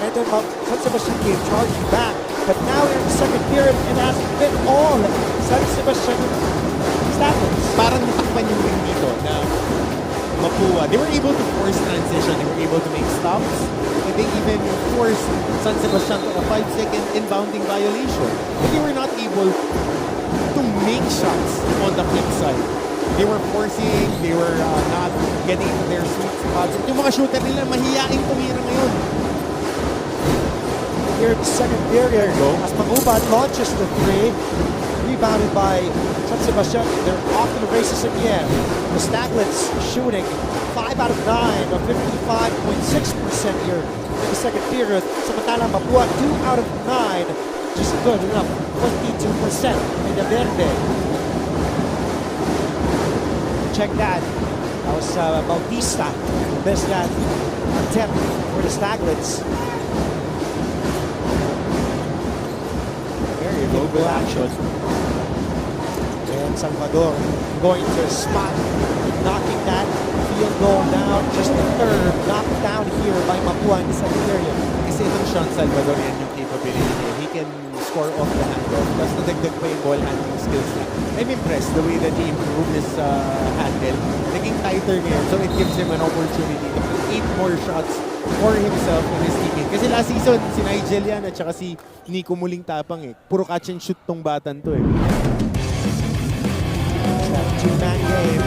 And then San Sebastian came charging back. But now in the second period, it has been all San Sebastian Staglets. Parang natakpan yung ring dito na Mapua. They were able to force transition. They were able to make stops. And they even forced San Sebastian to a 5-second inbounding violation. But they were not able to make shots on the flip side. They were forcing, they were not getting into their sweet spots. At yung mga shooter nila, mahihain tumira ngayon. Here in the second period, as Mangubat launches the 3, rebounded by San Sebastian. They're off to the races again. The Staglets shooting 5 out of 9, or 55.6% here in the second period. Samantala Mapua, 2 out of 9 just good enough. 22% in the Verde. Check that. That was Bautista. Missed that attempt for the Staglets. Very good action. And Salvador going to spot, knocking that field goal down. Just the third knocked down here by Mapua in the second period. Kasi itong Sean Salvador, yan yung capability niya. He can score off the handoff. Tapos nadagdag pa yung ball handling skills niya. I'm impressed the way that he improved his handle. Naging tighter ngayon, so it gives him an opportunity to create more shots for himself and his teammate. Kasi last season, si Nigel yan at saka si Nico Muling Tapang eh. Puro catch and shoot tong batan to eh. It's that two-man game.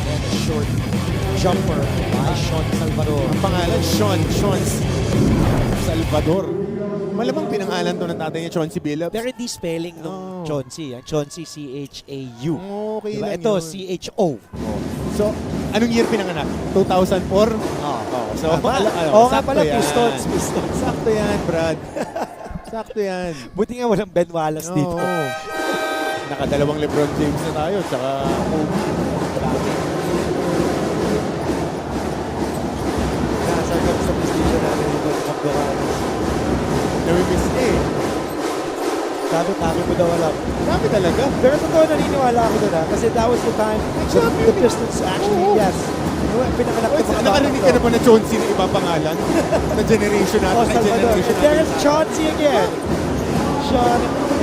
And a short jumper by Sean Salvador. Ang pangalan, Sean Salvador. Malamang pinangalan to ng tatay niya, Chauncey Billups. Pero hindi spelling ng Chauncey. Ang Chauncey, C-H-A-U. Okay Diba? lang Ito, yun. C-H-O. So, anong year pinanganak? 2004? So, Oo nga sakto pala, yan. Pistons. Sakto yan, Brad. Sakto yan. Buti nga walang Ben Wallace dito. Oo. Nakadalawang LeBron James na tayo, tsaka Kobe. Grabe. Nasa kami sa position namin dito sa Kapdoran. Namimiss eh. Sabi mo daw alam. Grabe talaga. Pero totoo, naniniwala ako doon kasi that was the time the Pistons actually, yes. Pinanganak ng mga Nakarinig ka na ba na Chauncey na iba pangalan? Na generation natin, na Salvador. generation And there is natin. Chauncey again.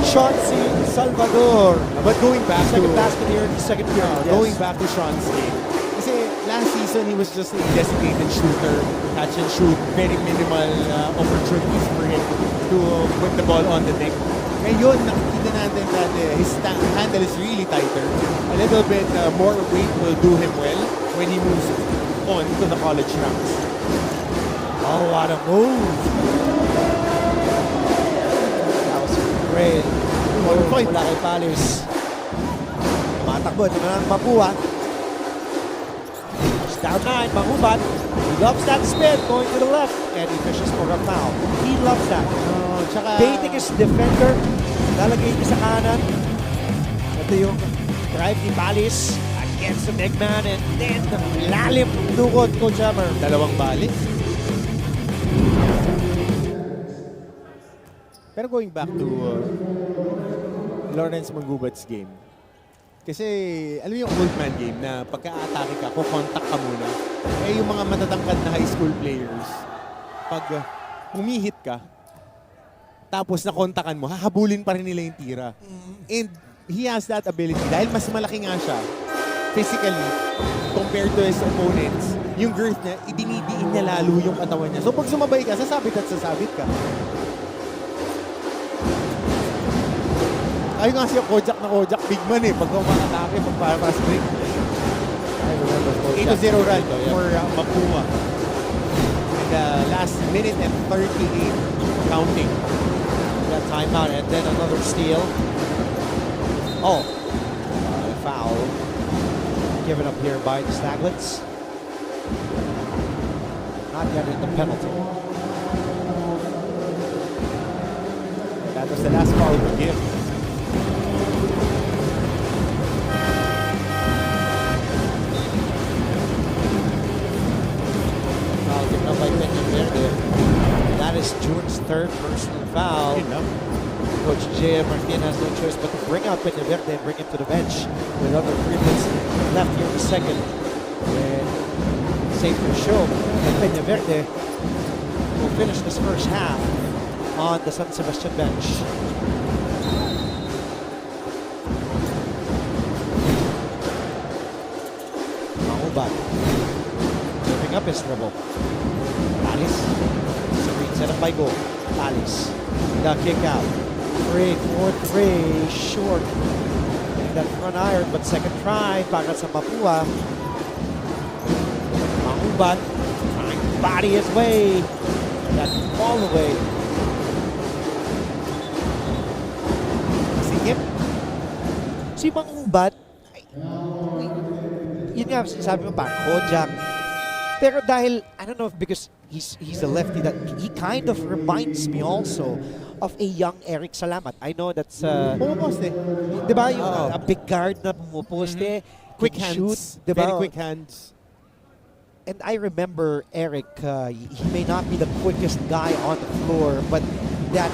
Chauncey Salvador. But going back to... Second basket here in the second period. Yes. Going back to Sean's game. Kasi last season, he was just a designated shooter, catch and shoot, very minimal opportunities for him to put the ball on the deck. Ngayon, nakikita natin that his handle is really tighter. A little bit more weight will do him well when he moves on to the college ranks. Oh, what a move. That was great. Point. Mula kay Palis. Matakbo. Ito na ang Mapua. It's down 9. Mahubat. He loves that spin going to the left. And he fishes for a foul. He loves that. Baiting his defender. Lalagay niya sa kanan. Ito yung drive ni Palis against the big man. And then, lalim dukot, Coach Hammer. Dalawang balik. Pero going back to Lawrence Mangubat's game. Kasi, alam mo yung old man game na pagka-atake ka, kukontak ka muna. Eh, yung mga matatangkad na high school players, pag humihit ka, tapos nakontakan mo, hahabulin pa rin nila yung tira. And he has that ability. Dahil mas malaki nga siya, physically, compared to his opponents, yung girth niya, idinidiin niya lalo yung katawan niya. So pag sumabay ka, sasabit at sasabit ka. Ayun nga siya, Kojak, big man eh. Pag umakatake, pag pass break. 8-0 run for Mapua. And last minute and 38 counting. That timeout and then another steal. Oh, foul given up here by the Staglets. Not yet in the penalty. That was the last foul to give. Foul given up by Peña Verde. That is June's third personal foul. Coach J. Martin has no choice but to bring out Peña Verde and bring him to the bench with another 3 minutes left here in the second. And safe to show that Peña Verde will finish this first half on the San Sebastian bench. Mahubat giving up his dribble. Palis. Screen set up by goal. Palis. The kick out. 3-4-3. Short. Getting that front iron, but second try para sa Mapua. Mahubat trying to body his way. That all the way. Sikip. Si Mahubat, yun nga, sabi mo parang Kojak. Pero dahil, I don't know if because he's a lefty, that he kind of reminds me also of a young Eric Salamat. I know that's Pumuposte. di ba yung a big guard na pumuposte, Quick can hands. shoot, di ba? Very quick hands. And I remember Eric, he may not be the quickest guy on the floor, but that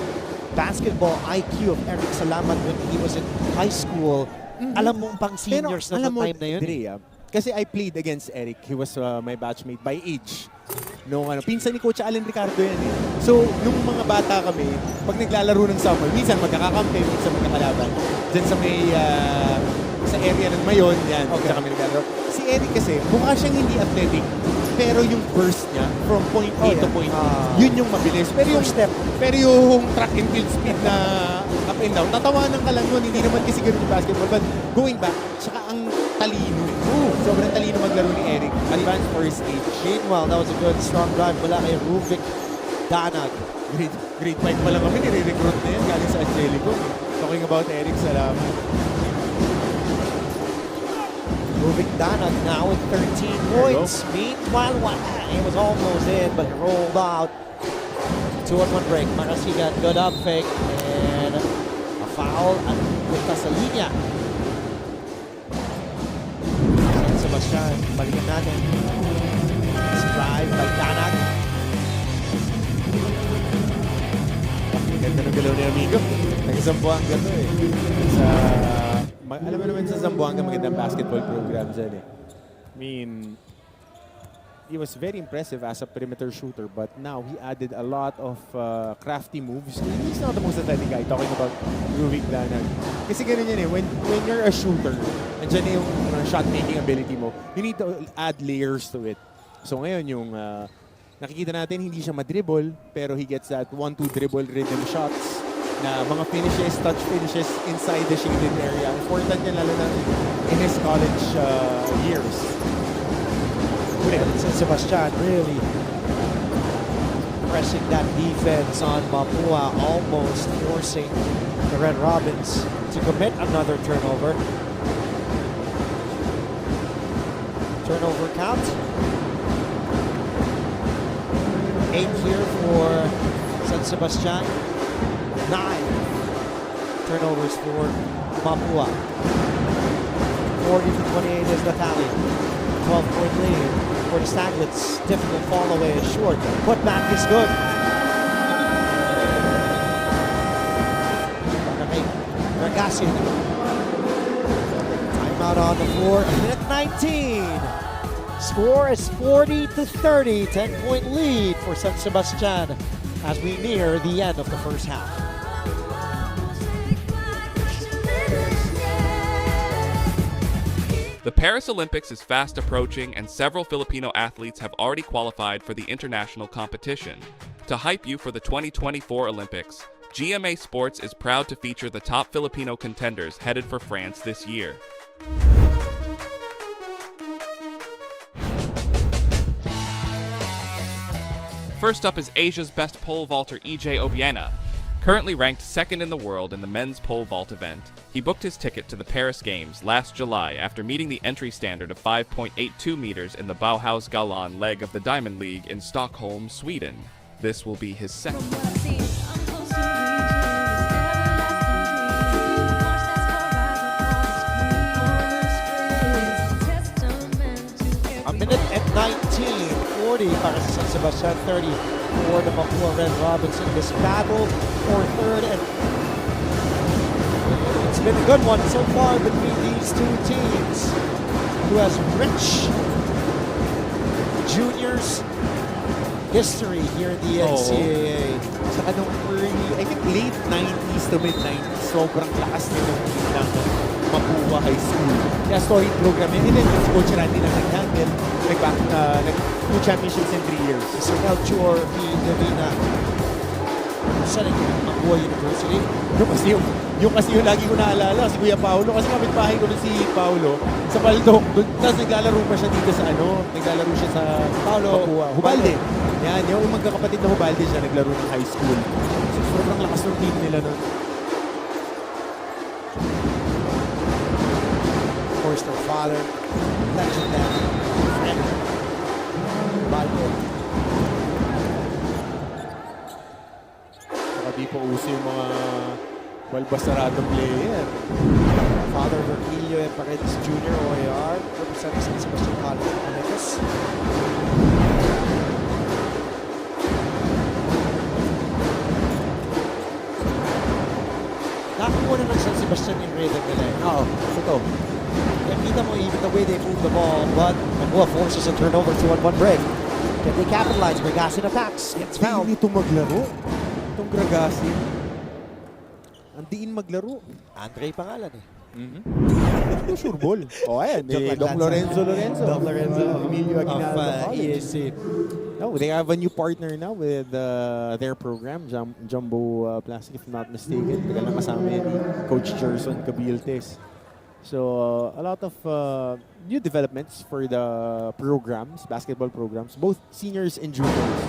basketball IQ of Eric Salamat when he was in high school, alam mong pang seniors na alam mo, time na yun. Dre, kasi I played against Eric. He was my batchmate by age. Nung pinsan ni Coach Allen Ricardo yan eh. So, nung mga bata kami, pag naglalaro ng summer, minsan magkakakampi, minsan magkakalaban. Diyan sa may, sa area ng Mayon, yan, okay. Kami naglalaro. Si Eric kasi, mukha siyang hindi athletic, pero yung burst niya, from point A to point B, yun yung mabilis. Pero yung step. Pero yung track and field speed na up and down, tatawanan ka lang nun, hindi naman kasi ganun yung basketball. But going back, tsaka ang talino. Sobrang talino maglaro ni Eric. Advanced for his age. Meanwhile, that was a good strong drive mula kay Ruvik Danag. Grade 5 pa lang kami, nire-recruit na yan galing sa Angelico. Talking about Eric, salamat. Ruvik Danag now with 13 points. Meanwhile, it was almost in, but rolled out. 2-on-1 break. Marasigan, good up fake, and a foul at punta sa linya. San Sebastian, balikan natin. This drive by Danag. Ganda ng galaw ni Amigo. Nag-Zamboanga to eh. Alam mo naman sa Zamboanga magandang basketball program dyan eh. I mean, he was very impressive as a perimeter shooter, but now he added a lot of crafty moves. He's not the most athletic guy, talking about Ruvik Danag. Kasi ganun yan eh, when you're a shooter, andyan yung shot-making ability mo, you need to add layers to it. So ngayon yung nakikita natin, hindi siya madribble, pero he gets that 1-2 dribble rhythm shots na mga finishes, touch finishes inside the shaded area. Important yan lalo na in his college years. San Sebastian really pressing that defense on Mapua, almost forcing the Red Robins to commit another turnover. Turnover count. 8 here for San Sebastian. 9 turnovers for Mapua. 40-28 is the tally. 12-point lead for the Staglets. Difficult fall away is short. Put back is good. Ragassian. Timeout on the floor. Minute 19. Score is 40-30. 10-point lead for San Sebastian as we near the end of the first half. The Paris Olympics is fast approaching, and several Filipino athletes have already qualified for the international competition. To hype you for the 2024 Olympics, GMA Sports is proud to feature the top Filipino contenders headed for France this year. First up is Asia's best pole vaulter EJ Obiena. Currently ranked second in the world in the men's pole vault event, he booked his ticket to the Paris Games last July after meeting the entry standard of 5.82 meters in the Bauhaus Galan leg of the Diamond League in Stockholm, Sweden. This will be his second. A minute and 19, 40 para sa San Sebastian, 30 for the Mapua Red Robins in this battle for third. And it's been a good one so far between these two teams, who has rich juniors history here in the NCAA. Sa anong early, I think late 90s to mid-90s, sobrang lakas nito ng Mapua High School. Kaya story program yun. And then, Coach Randy na nag-handle, nag-2 championships in 3 years. Si Melchor P. Davina, setting Mapua University. Yung kasi yung lagi ko naalala, si Kuya Paolo, kasi kapitbahay ko na si Paolo, sa Baldok, tapos naglalaro pa siya dito sa naglalaro siya sa Mapua. Hubalde. Yan, yung magkakapatid na Hubalde siya, naglaro ng high school. So, sobrang lakas ng team nila nun. Of course, their father, legendary friend. Balbasaradong player. Father Virgilio and Paredes Jr. OAR representing San Sebastian Staglets. Nakakuha na ng San Sebastian yung rhythm nila. Oo, ito. Kita mo even the way they move the ball, but Mapua forces a turnover to 1-1 break. Can they capitalize? Gragasin attacks. Gets fouled. Hindi ito maglaro. Itong Gragasin. Ang diin maglaro. Andre pangalan eh. Ito sure ball. O ayan, Doc Lorenzo. Doc Lorenzo. Emilio Aguinaldo of College. EAC. No, they have a new partner now with their program, Jumbo Plastic, if not mistaken. Tagal na kasama yan ni Coach Gerson Cabiltes. So, a lot of new developments for the programs, basketball programs, both seniors and juniors.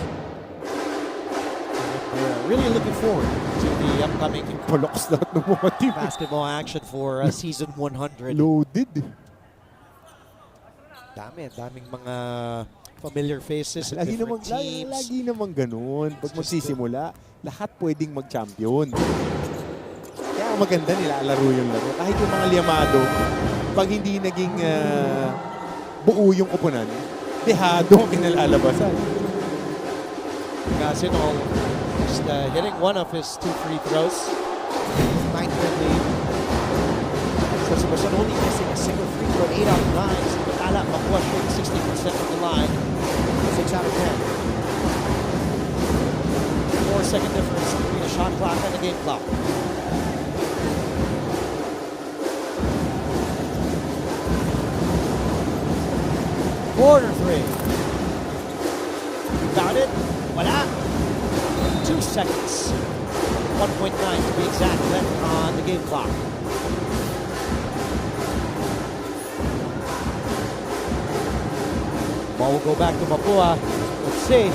We're really looking forward to the upcoming Paloks lahat ng mga team. basketball action for season 100. Loaded. Daming mga familiar faces at Lagi different naman, teams. lagi naman ganun. Pag magsisimula, lahat pwedeng mag-champion. Kaya maganda nilalaro yung laro. Kahit yung mga liyamado, pag hindi naging buo yung koponan, dehado ang kinalalabasan. Gasin just hitting one of his 2 free throws. 9-point lead. San Sebastian only missing a single free throw, 8 out of 9. Samantala, Mapua shooting 60% from the line. 6 out of 10. 4-second difference between the shot clock and the game clock. Corner 3. Got it. Wala. 2 seconds. 1.9 to be exact left on the game clock. Ball will go back to Mapua. Let's see.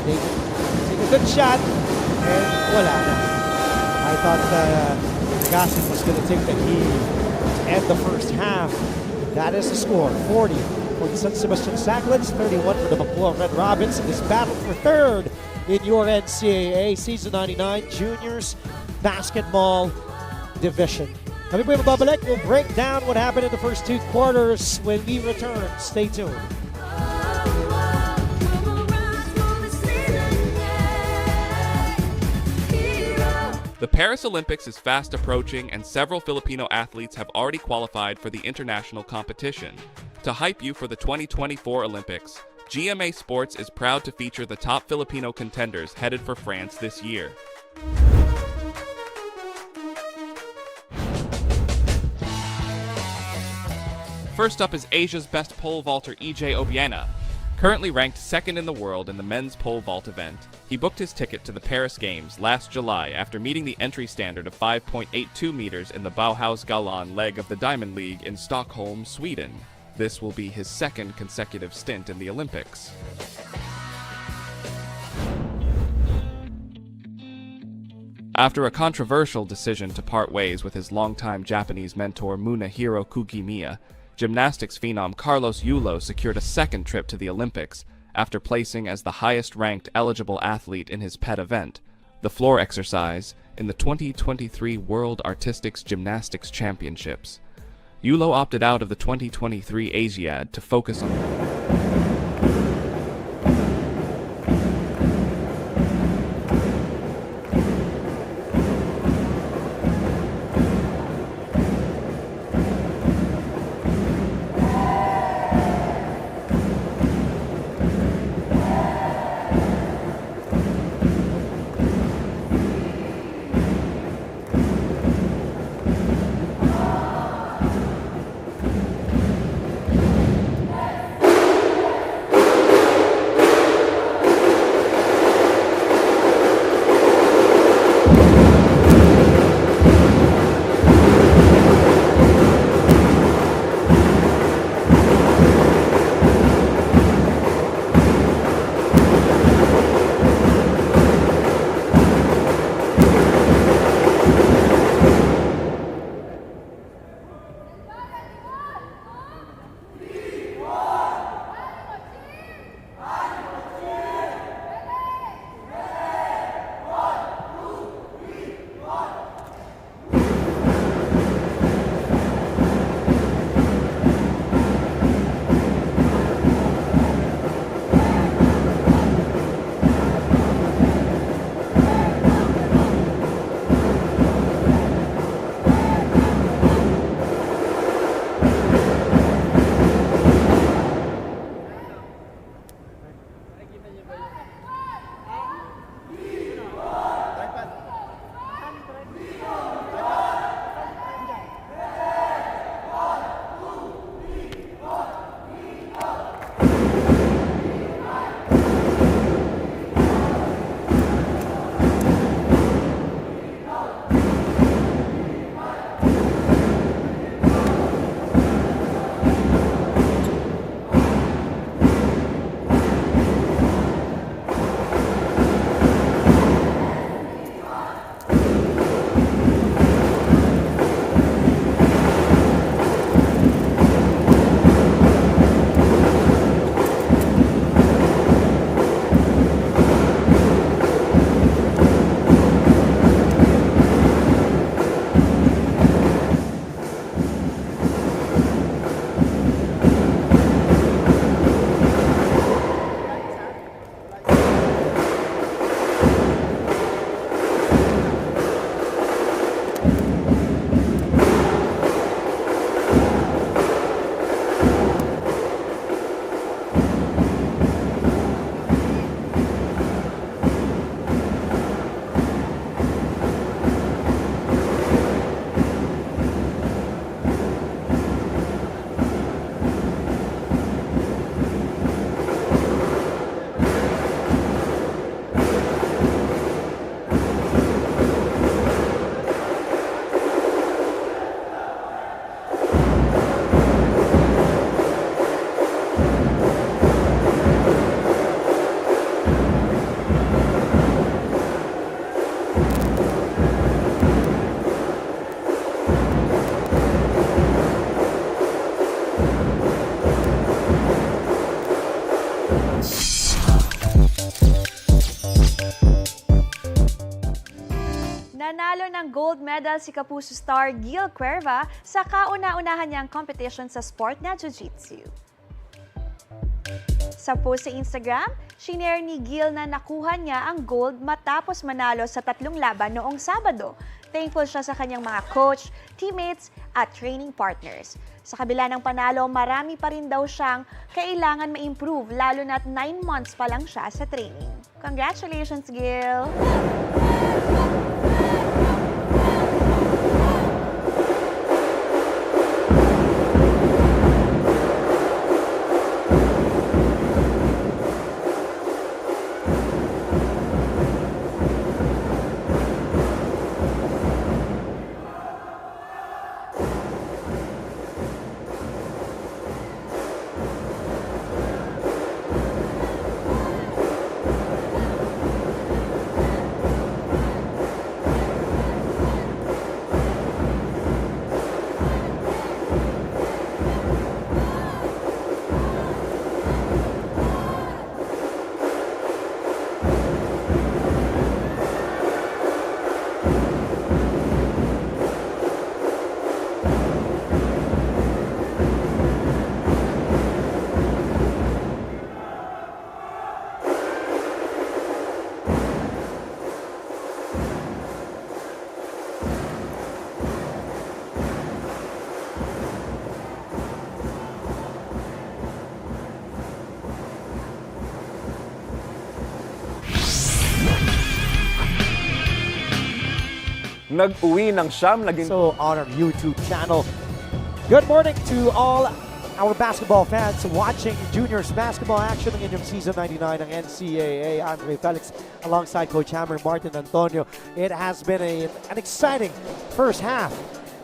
They take a good shot. And wala na. I thought Gassin was going to take the heave to end the first half. That is the score. 40 for the San Sebastian Staglets, 31 for the Mapua Red Robins in this battle for third in your NCAA Season 99 Juniors Basketball Division. Kami po yung mababalik. We'll break down what happened in the first 2 quarters when we return. Stay tuned. The Paris Olympics is fast approaching, and several Filipino athletes have already qualified for the international competition. To hype you for the 2024 Olympics, GMA Sports is proud to feature the top Filipino contenders headed for France this year. First up is Asia's best pole vaulter EJ Obiena. Currently ranked second in the world in the men's pole vault event, he booked his ticket to the Paris Games last July after meeting the entry standard of 5.82 meters in the Bauhaus Galan leg of the Diamond League in Stockholm, Sweden. This will be his second consecutive stint in the Olympics. After a controversial decision to part ways with his longtime Japanese mentor Munehiro Kugimiya, gymnastics phenom Carlos Yulo secured a second trip to the Olympics after placing as the highest-ranked eligible athlete in his pet event, the floor exercise, in the 2023 World Artistics Gymnastics Championships. Yulo opted out of the 2023 Asiad to focus on ng gold medal si Kapuso star Gil Cuerva sa kauna-unahan niyang competition sa sport na Jiu-Jitsu. Sa post sa Instagram, shinare ni Gil na nakuha niya ang gold matapos manalo sa 3 laban noong Sabado. Thankful siya sa kanyang mga coach, teammates at training partners. Sa kabila ng panalo, marami pa rin daw siyang kailangan ma-improve lalo na't 9 months pa lang siya sa training. Congratulations, Gil! Nag-uwi ng siyam na So on our YouTube channel. Good morning to all our basketball fans watching juniors basketball action ng inyong season 99 ng NCAA. Andre Felix alongside Coach Hammer, Martin Antonio. It has been an exciting first half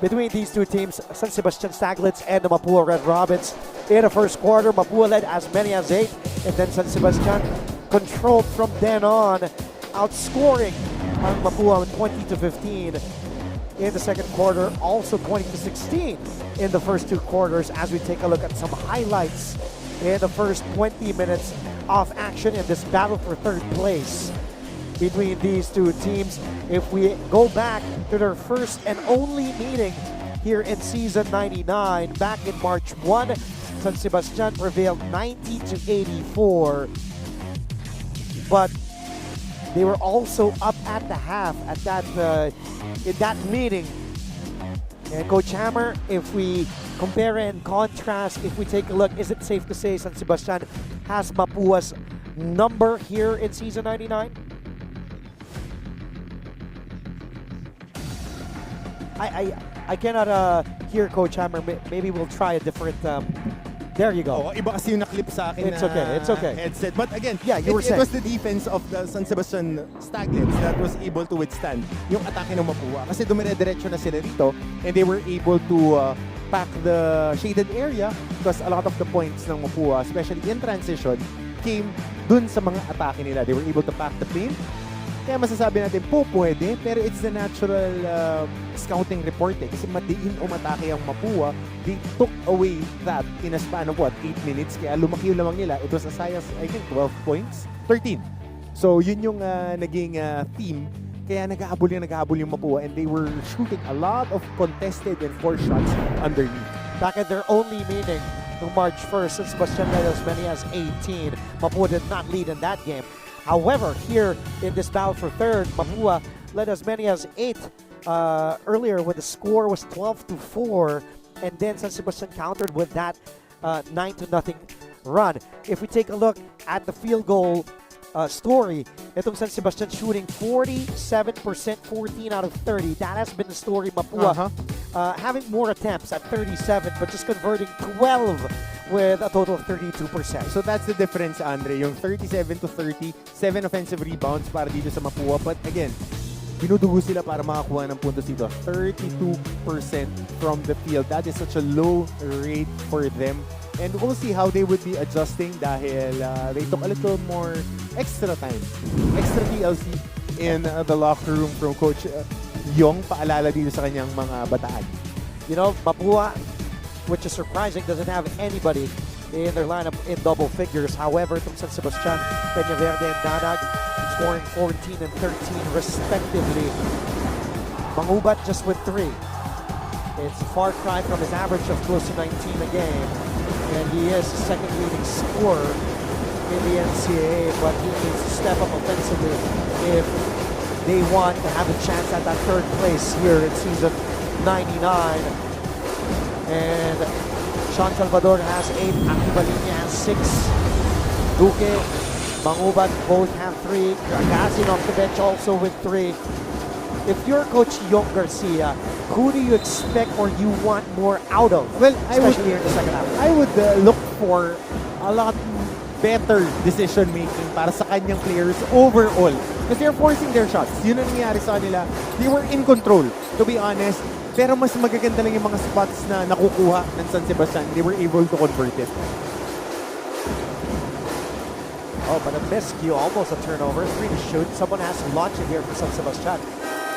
between these two teams, San Sebastian Staglets and the Mapua Red Robins. In the first quarter, Mapua led as many as 8, and then San Sebastian controlled from then on, outscoring ang Mapua 20-15 in the second quarter, also 20-16 in the first 2 quarters as we take a look at some highlights in the first 20 minutes of action in this battle for third place between these two teams. If we go back to their first and only meeting here in season 99, back in March 1, San Sebastian prevailed 90-84, but they were also up at the half at that in that meeting. And Coach Hammer, if we compare and contrast, if we take a look, is it safe to say San Sebastian has Mapua's number here in season 99? I cannot hear Coach Hammer. Maybe we'll try a different. There you go. Oh, iba kasi yung naklip sa akin It's okay, it's okay. headset. But again, Yeah, you were it saying. was the defense of the San Sebastian Staglets that was able to withstand yung atake ng Mapua. Kasi dumire-diretso na sila rito and they were able to pack the shaded area because a lot of the points ng Mapua, especially in transition, came dun sa mga atake nila. They were able to pack the paint. Kaya masasabi natin po pwede, pero it's the natural scouting report eh. Kasi madiin umatake ang Mapua, they took away that in a span of 8 minutes. Kaya lumaki yung lamang nila. It was as high as, I think, 12 points? 13. So yun yung naging theme. Kaya nag-aabol yung Mapua and they were shooting a lot of contested and forced shots underneath. Back at their only meeting on March 1st, San Sebastian led as many as 18. Mapua did not lead in that game. However, here in this battle for third, Mapua led as many as 8 earlier when the score was 12-4, and then San Sebastian countered with that 9-0 run. If we take a look at the field goal story, itong San Sebastian shooting 47%, 14 out of 30. That has been the story. Mapua having more attempts at 37, but just converting 12 with a total of 32%. So that's the difference, Andre. Yung 37-30, 7 offensive rebounds para dito sa Mapua. But again, binudugo sila para makakuha ng puntos dito. 32% from the field. That is such a low rate for them. And we'll see how they would be adjusting dahil they took a little more extra time. Extra TLC in the locker room from Coach Yong. Paalala dito sa kanyang mga bataan. You know, Mapua, which is surprising, doesn't have anybody in their lineup in double figures. However, itong San Sebastian, Peñaverde and Danag scoring 14 and 13 respectively. Mangubat just with 3. It's a far cry from his average of close to 19 a game. And he is the second leading scorer in the NCAA, but he needs to step up offensively if they want to have a chance at that third place here in season 99. And San Salvador has 8, Akibalini has 6, Duque, Mangubat both have 3, Kragasin off the bench also with 3. If you're Coach Yong Garcia, who do you expect or you want more out of? Well, especially here in the second half. I would look for a lot better decision making para sa kanyang players overall. Because they're forcing their shots. Yun ang nangyari sa kanila. They were in control, to be honest. Pero mas magaganda lang yung mga spots na nakukuha ng San Sebastian. They were able to convert it. Oh, but a miscue, almost a turnover. 3 to shoot. Someone has to launch it here for San Sebastian.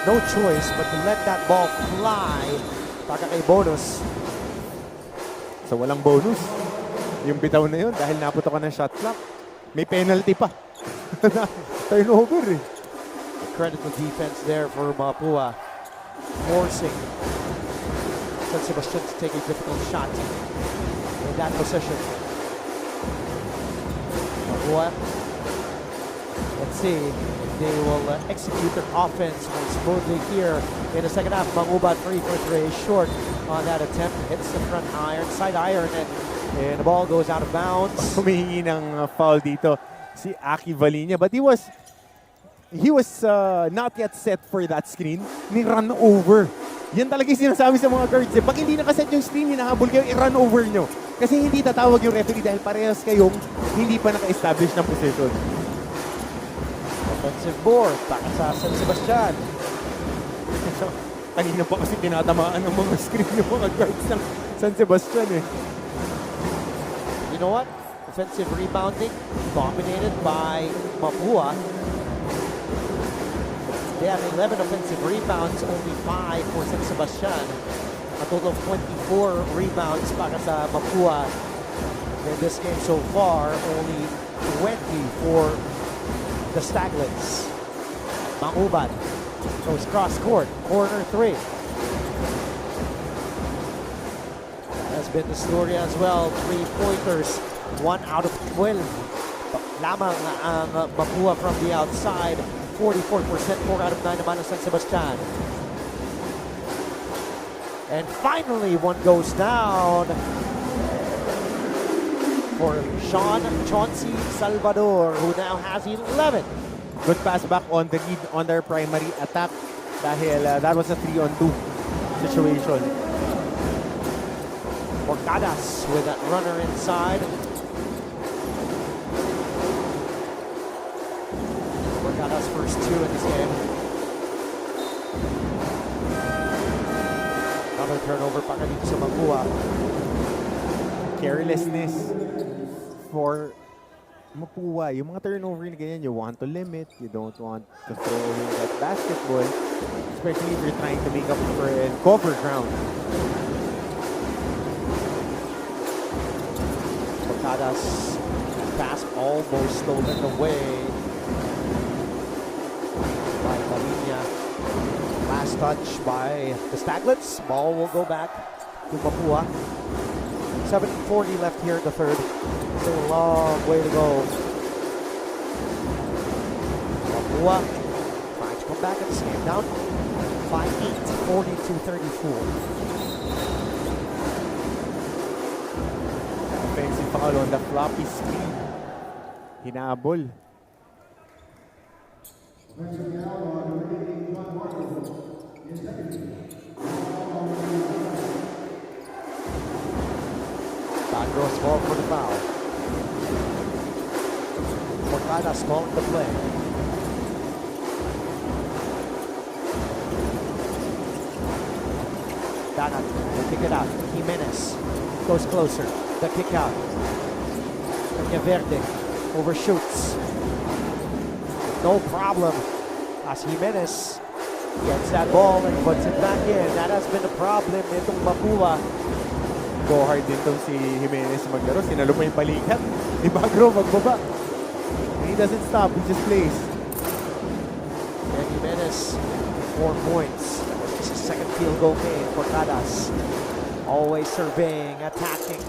No choice but to let that ball fly. Taka kay bonus. So walang bonus. Yung bitaw na yun dahil naputok ka ng shot clock. May penalty pa. Turnover eh. Credit the defense there for Mapua. Forcing San Sebastian to take a difficult shot in that position. Mapua. Let's see if they will execute their offense more smoothly here in the second half. Mangubat 3 for 3, short on that attempt. Hits the front iron, side iron, and the ball goes out of bounds. Humihingi ng foul dito si Aki Valinia, but he was not yet set for that screen. Ni-run over. Yan talaga yung sinasabi sa mga guards. Pag hindi nakaset yung screen, hinahabol kayo, i-run over nyo. Kasi hindi tatawag yung referee dahil parehas kayong hindi pa naka-establish ng position. Offensive board, baka sa San Sebastian. Kanina pa kasi tinatamaan ng mga screen yung mga guards ng San Sebastian eh. You know what? Offensive rebounding dominated by Mapua. They have 11 offensive rebounds, only 5 for San Sebastian. A total of 24 rebounds para sa Mapua in this game so far. Only 20 for the Staglets. Mangubat goes cross court, corner 3. Has been the story as well. 3-pointers, 1 out of 12. Lamang ang Mapua from the outside. 44%, 4 out of 9 naman ng San Sebastian. And finally, one goes down for Chauncey Salvador, who now has 11. Good pass back on the lead on their primary attack dahil that was a 3-on-2 situation. Morcadas with that runner inside. Morcadas first 2 in this game. Another turnover para dito sa Mapua. Carelessness for Mapua. Yung mga turnover na ganyan, you want to limit. You don't want to throw away that basketball. Especially if you're trying to make up for and cover ground. Morcadas pass almost stolen away by Valinia. Last touch by the Staglets. Ball will go back to Mapua. 7:40 left here in the third. Still a long way to go. Mapua trying to come back in this game. Down by 8, 42-34. Offensive foul on the floppy screen. Hinabol. Bagros ball for the foul. Morcadas calling the play. Danat will pick it out. Jimenez goes closer. The kick out. Verde overshoots. No problem as Jimenez gets that ball and puts it back in. That has been a problem itong Mapua. Go hard din tong si Jimenez maglaro. Sinalo pa yung balikat. Di Bagro magbaba. And he doesn't stop. He just plays. And Jimenez, 4 points. 2 second field goal game for Cadas. Always surveying, attacking.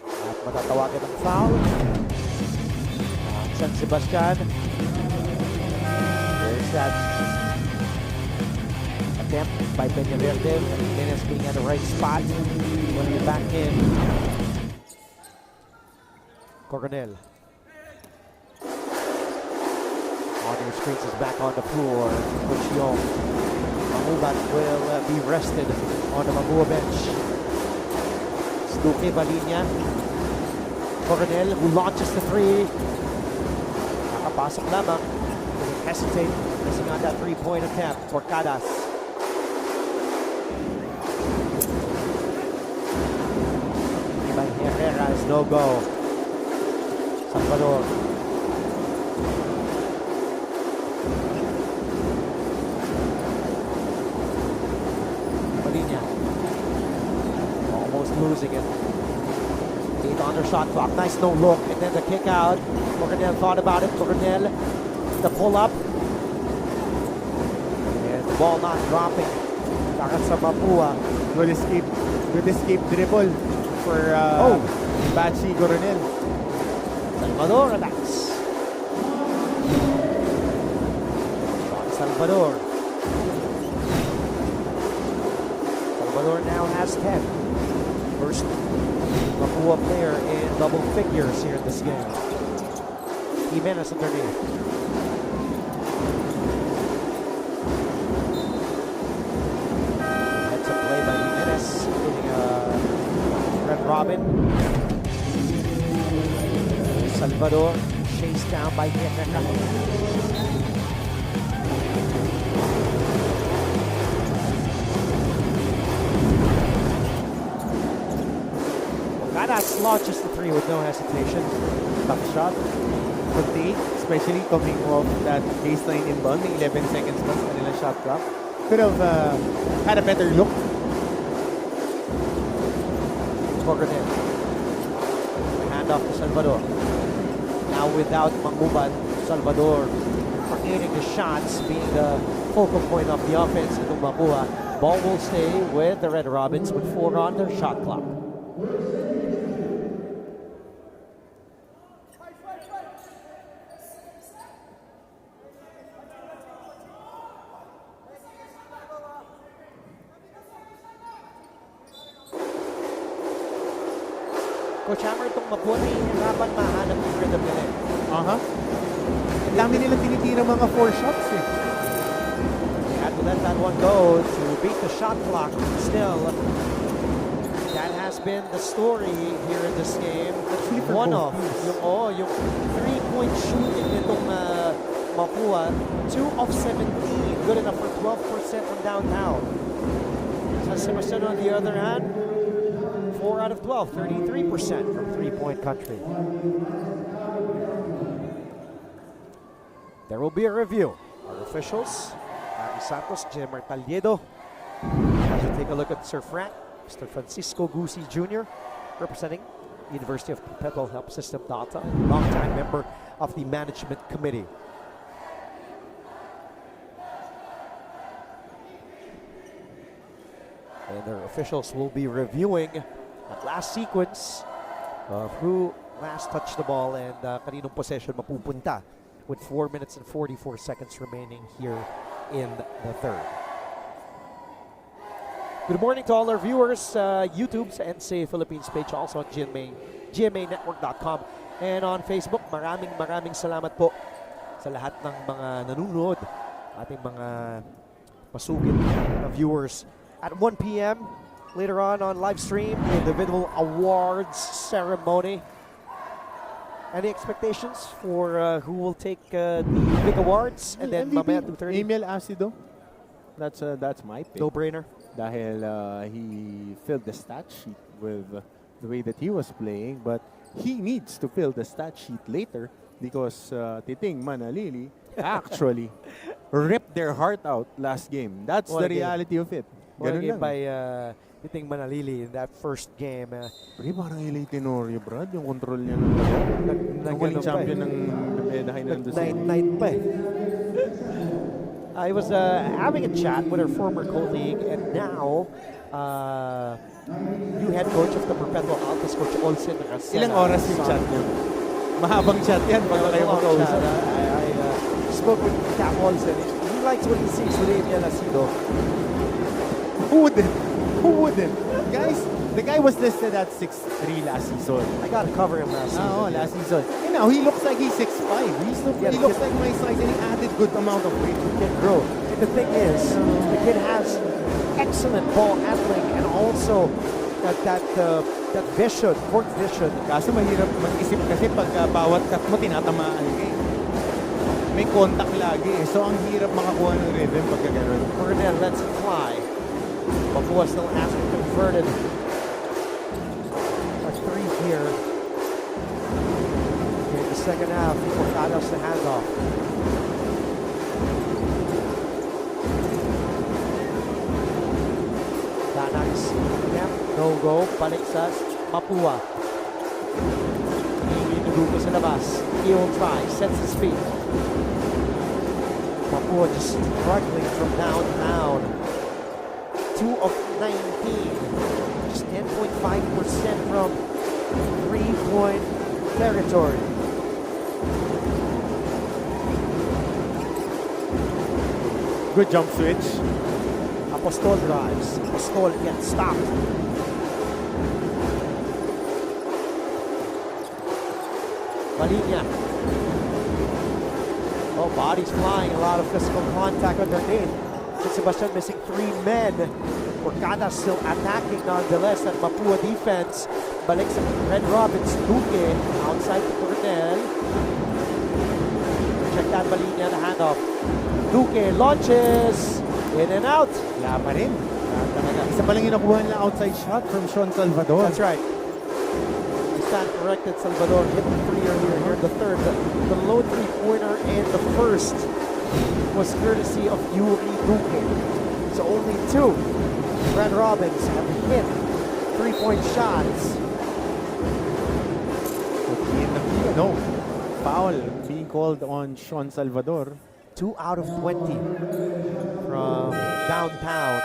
At matatawagan ng foul. San Sebastian. There's that attempt by Peñaverde. Jimenez being at the right spot. When you back in. Coronel. On your screens is back on the floor. Coach Yong. Mamubat will be rested on the Mapua bench. Duque Balinya. Coronel who launches the three. Nakapasok lamang. Didn't hesitate. Missing on that three-point attempt for Cadas. By Herrera is no go. Salvador. Balinya. Almost losing it. 8 on their shot clock. Nice no look. And then the kick out. Coronel thought about it. Coronel, the pull up. And the ball not dropping. Takot sa Mapua. Good escape dribble for Bachi Coronel. Salvador attacks. Salvador. Salvador now has 10. First Mapua player in double figures here in this game. Jimenez underneath. That's a play by Jimenez, hitting a Red Robin. Salvador chased down by Herrera. Cadas launches the three with no hesitation. Tough shot. But they, especially coming off that baseline inbound, may 11 seconds pa sa kanilang shot clock, could have had a better look. Coronel. Hand off to Salvador. Now without Mangubat, Salvador creating the shots, being the focal point of the offense in Mapua. Ball will stay with the Red Robins with 4 on their shot clock. Coach Hammer, itong Mapua na hihirapan mahanap yung rhythm nila. Ang dami nilang tinitira mga 4 shots eh. They had to let that one go to beat the shot clock. Still, that has been the story here in this game. One of yung 3-point shooting nitong Mapua, 2 of 17, good enough for 12% from downtown. San Sebastian on the other hand, 4 out of 12, 33% from three-point country. There will be a review. Our officials, Ari Santos, Jim Martaliedo. As we take a look at Sir Frank, Mr. Francisco Gusi Jr., representing University of Perpetual Help System Data, longtime member of the management committee. And their officials will be reviewing that last sequence of who last touched the ball and kaninong possession mapupunta with 4 minutes and 44 seconds remaining here in the third. Good morning to all our viewers, YouTube's NCAA Philippines page, also on GMAnetwork.com and on Facebook. Maraming salamat po sa lahat ng mga nanonood, ating mga masugid na viewers. At 1 p.m. later on Livestream, the individual awards ceremony. Any expectations for who will take the big awards? And then mamaya 2:30. Emil Acido. That's my pick. No-brainer. Dahil he filled the stat sheet with the way that he was playing, but he needs to fill the stat sheet later because Titing Manalili actually ripped their heart out last game. That's the reality of it. One game by Titing Manalili in that first game. Pre, parang Eli Tenorio, Brad. Yung control niya ng champion ng Medahay ng Night pa eh. I was having a chat with her former colleague and now new head coach of the Perpetual Altas, Coach Olsen Racela. Ilang oras yung chat niyo? Mahabang chat yan bago kayo mag-usap. I spoke with Cap Olsen. He likes what he sees with Amy Lacido. Who wouldn't? Who wouldn't? Guys, the guy was listed at 6'3" last season. I gotta cover him last season. Oh, last season. And now he looks like he's 6'5". He looks like my size and he added good amount of weight. He can grow. And the thing is, the kid has excellent ball handling and also that vision, court vision. Kaso mahirap mag-isip kasi pag bawat cut mo tinatamaan ka eh. May contact lagi eh. So ang hirap makakuha ng rhythm pagka gano'n. Burnett lets it fly. Mapua still has it converted. A 3 here. In the second half, Portados the handoff. Danax, yep, no go. Balik sa Mapua. Inudugo sa labas. He will try, sets his feet. Mapua just struggling from downtown. 2 of 19. Just 10.5% from 3-point territory. Good jump switch. Apostol drives. Apostol gets stopped. Balinya. Oh, bodies flying. A lot of physical contact underneath. San Sebastian missing 3 men. Porcada still attacking nonetheless. And Mapua defense. Balik sa Red Robins. Duque outside to Cornell. Check that Balinya, the handoff. Duque launches. In and out. Wala pa rin. Isa pa lang yung nakuha nila outside shot from Sean Salvador. That's right. I stand corrected. Salvador hit the 3 earlier here. The third, the low 3-pointer and the first was courtesy of Yuri Duque. So only 2 Red Robins have hit 3-point shots. No. Foul being called on Sean Salvador. 2 out of 20 from downtown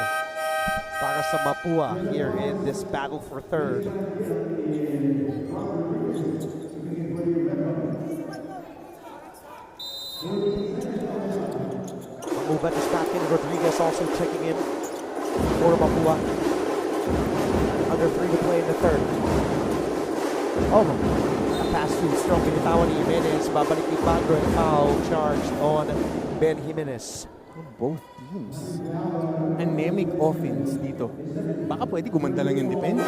para sa Mapua here in this battle for third. Mamubat is back in. Rodriguez also checking in for Mapua. Under 3 to play in the third. Oh, a pass to strong binitawan ni Jimenez. Babalik ni Bagro and foul charged on Ben Jimenez. Both teams. Anemic offense dito. Baka pwede gumanda lang yung defense.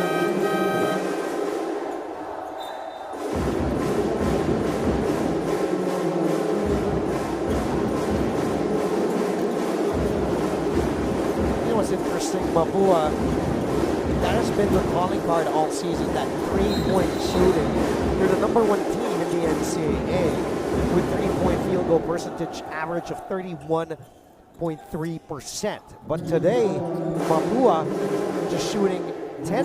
You know what's interesting, Mapua, that has been their calling card all season, that 3-point shooting. They're the #1 team in the NCAA with 3-point field goal percentage average of 31.3%. But today, Mapua just shooting 10%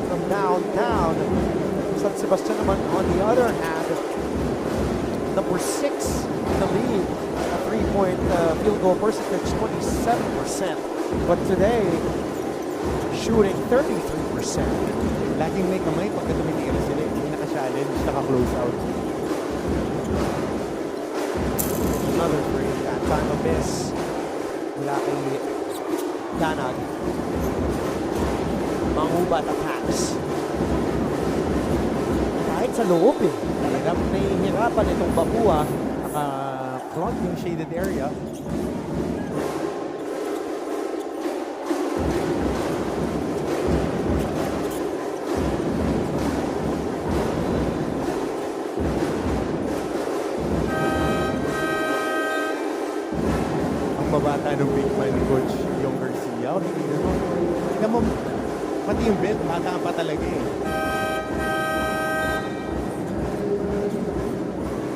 from downtown. San Sebastian naman, on the other hand, number 6 in the league, a 3-point field goal percentage, 27%. But today, shooting 33%. Laging may kamay pagka tumitira sila. Hindi naka-challenge, naka-close out. Another 3, that time a miss. Mula kay Danag. Mangubat attacks. Kahit sa loob eh. Talagang nahihirapan itong Mapua. Clog yung shaded area. Mabata ng big man ni Coach Yung Garcia. Tingnan mo, pati yung build, bata pa talaga eh.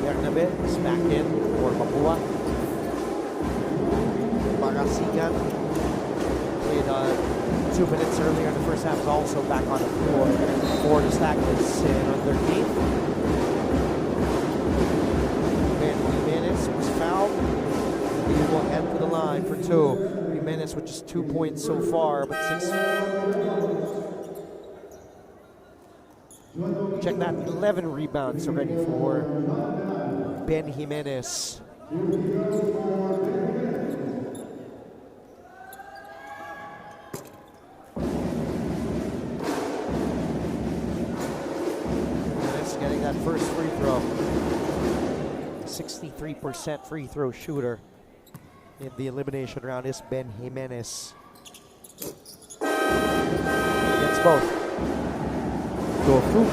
Bernabe is back in for Mapua. Barasigan played 2 minutes earlier in the first half, is also back on the floor for the Staglets in underneath. Ben Jimenez was fouled. Ali will head to the line for 2. Jimenez with just 2 points so far, but 6. Check that, 11 rebounds already for Ben Jimenez. Jimenez getting that first free throw. 63% free throw shooter in the elimination round is Ben Jimenez. Gets both. Go through.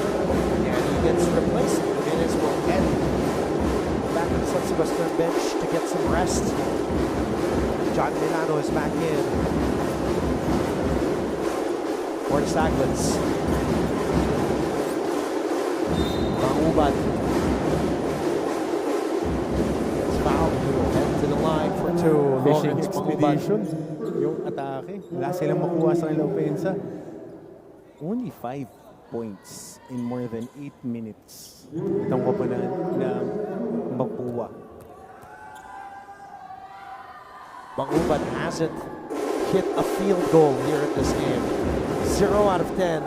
And he gets replaced. Jimenez will head back to the San Sebastian bench to get some rest. John Milano is back in for the Staglets. Maubat gets fouled. He will head to the line for 2. Fishing Lawrence expedition. Yung atake. Wala silang makuha sa kanilang opensa. Only 5 points in more than 8 minutes. Itong koponan ng Mapua. Maubat hasn't hit a field goal here in this game. 0 out of 10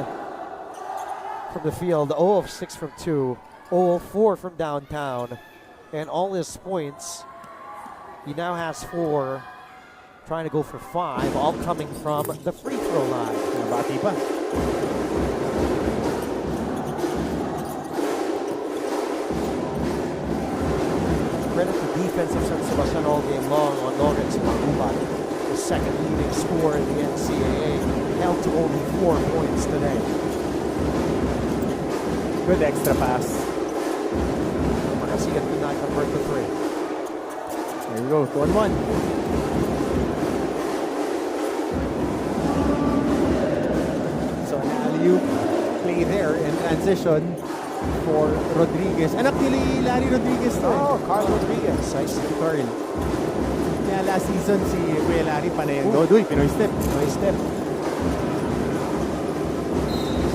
from the field, 0 of 6 from 2, 0 of 4 from downtown, and all his points, he now has 4, trying to go for 5, all coming from the free throw line. Nabati pa. Credit the defense of San Sebastian all game long on Lawrence Maubat, the second leading scorer in the NCAA, held to only 4 points today. Good extra pass. Makasigat did not convert the 3. There you go, 2-on-1. So an alley-oop play there in transition for Rodriguez. Anak ni Larry Rodriguez to. Oh, Carl Rodriguez. I see. Carl. Kaya last season si Kuya Larry panay Dodoy, Pinoy step. Pinoy step.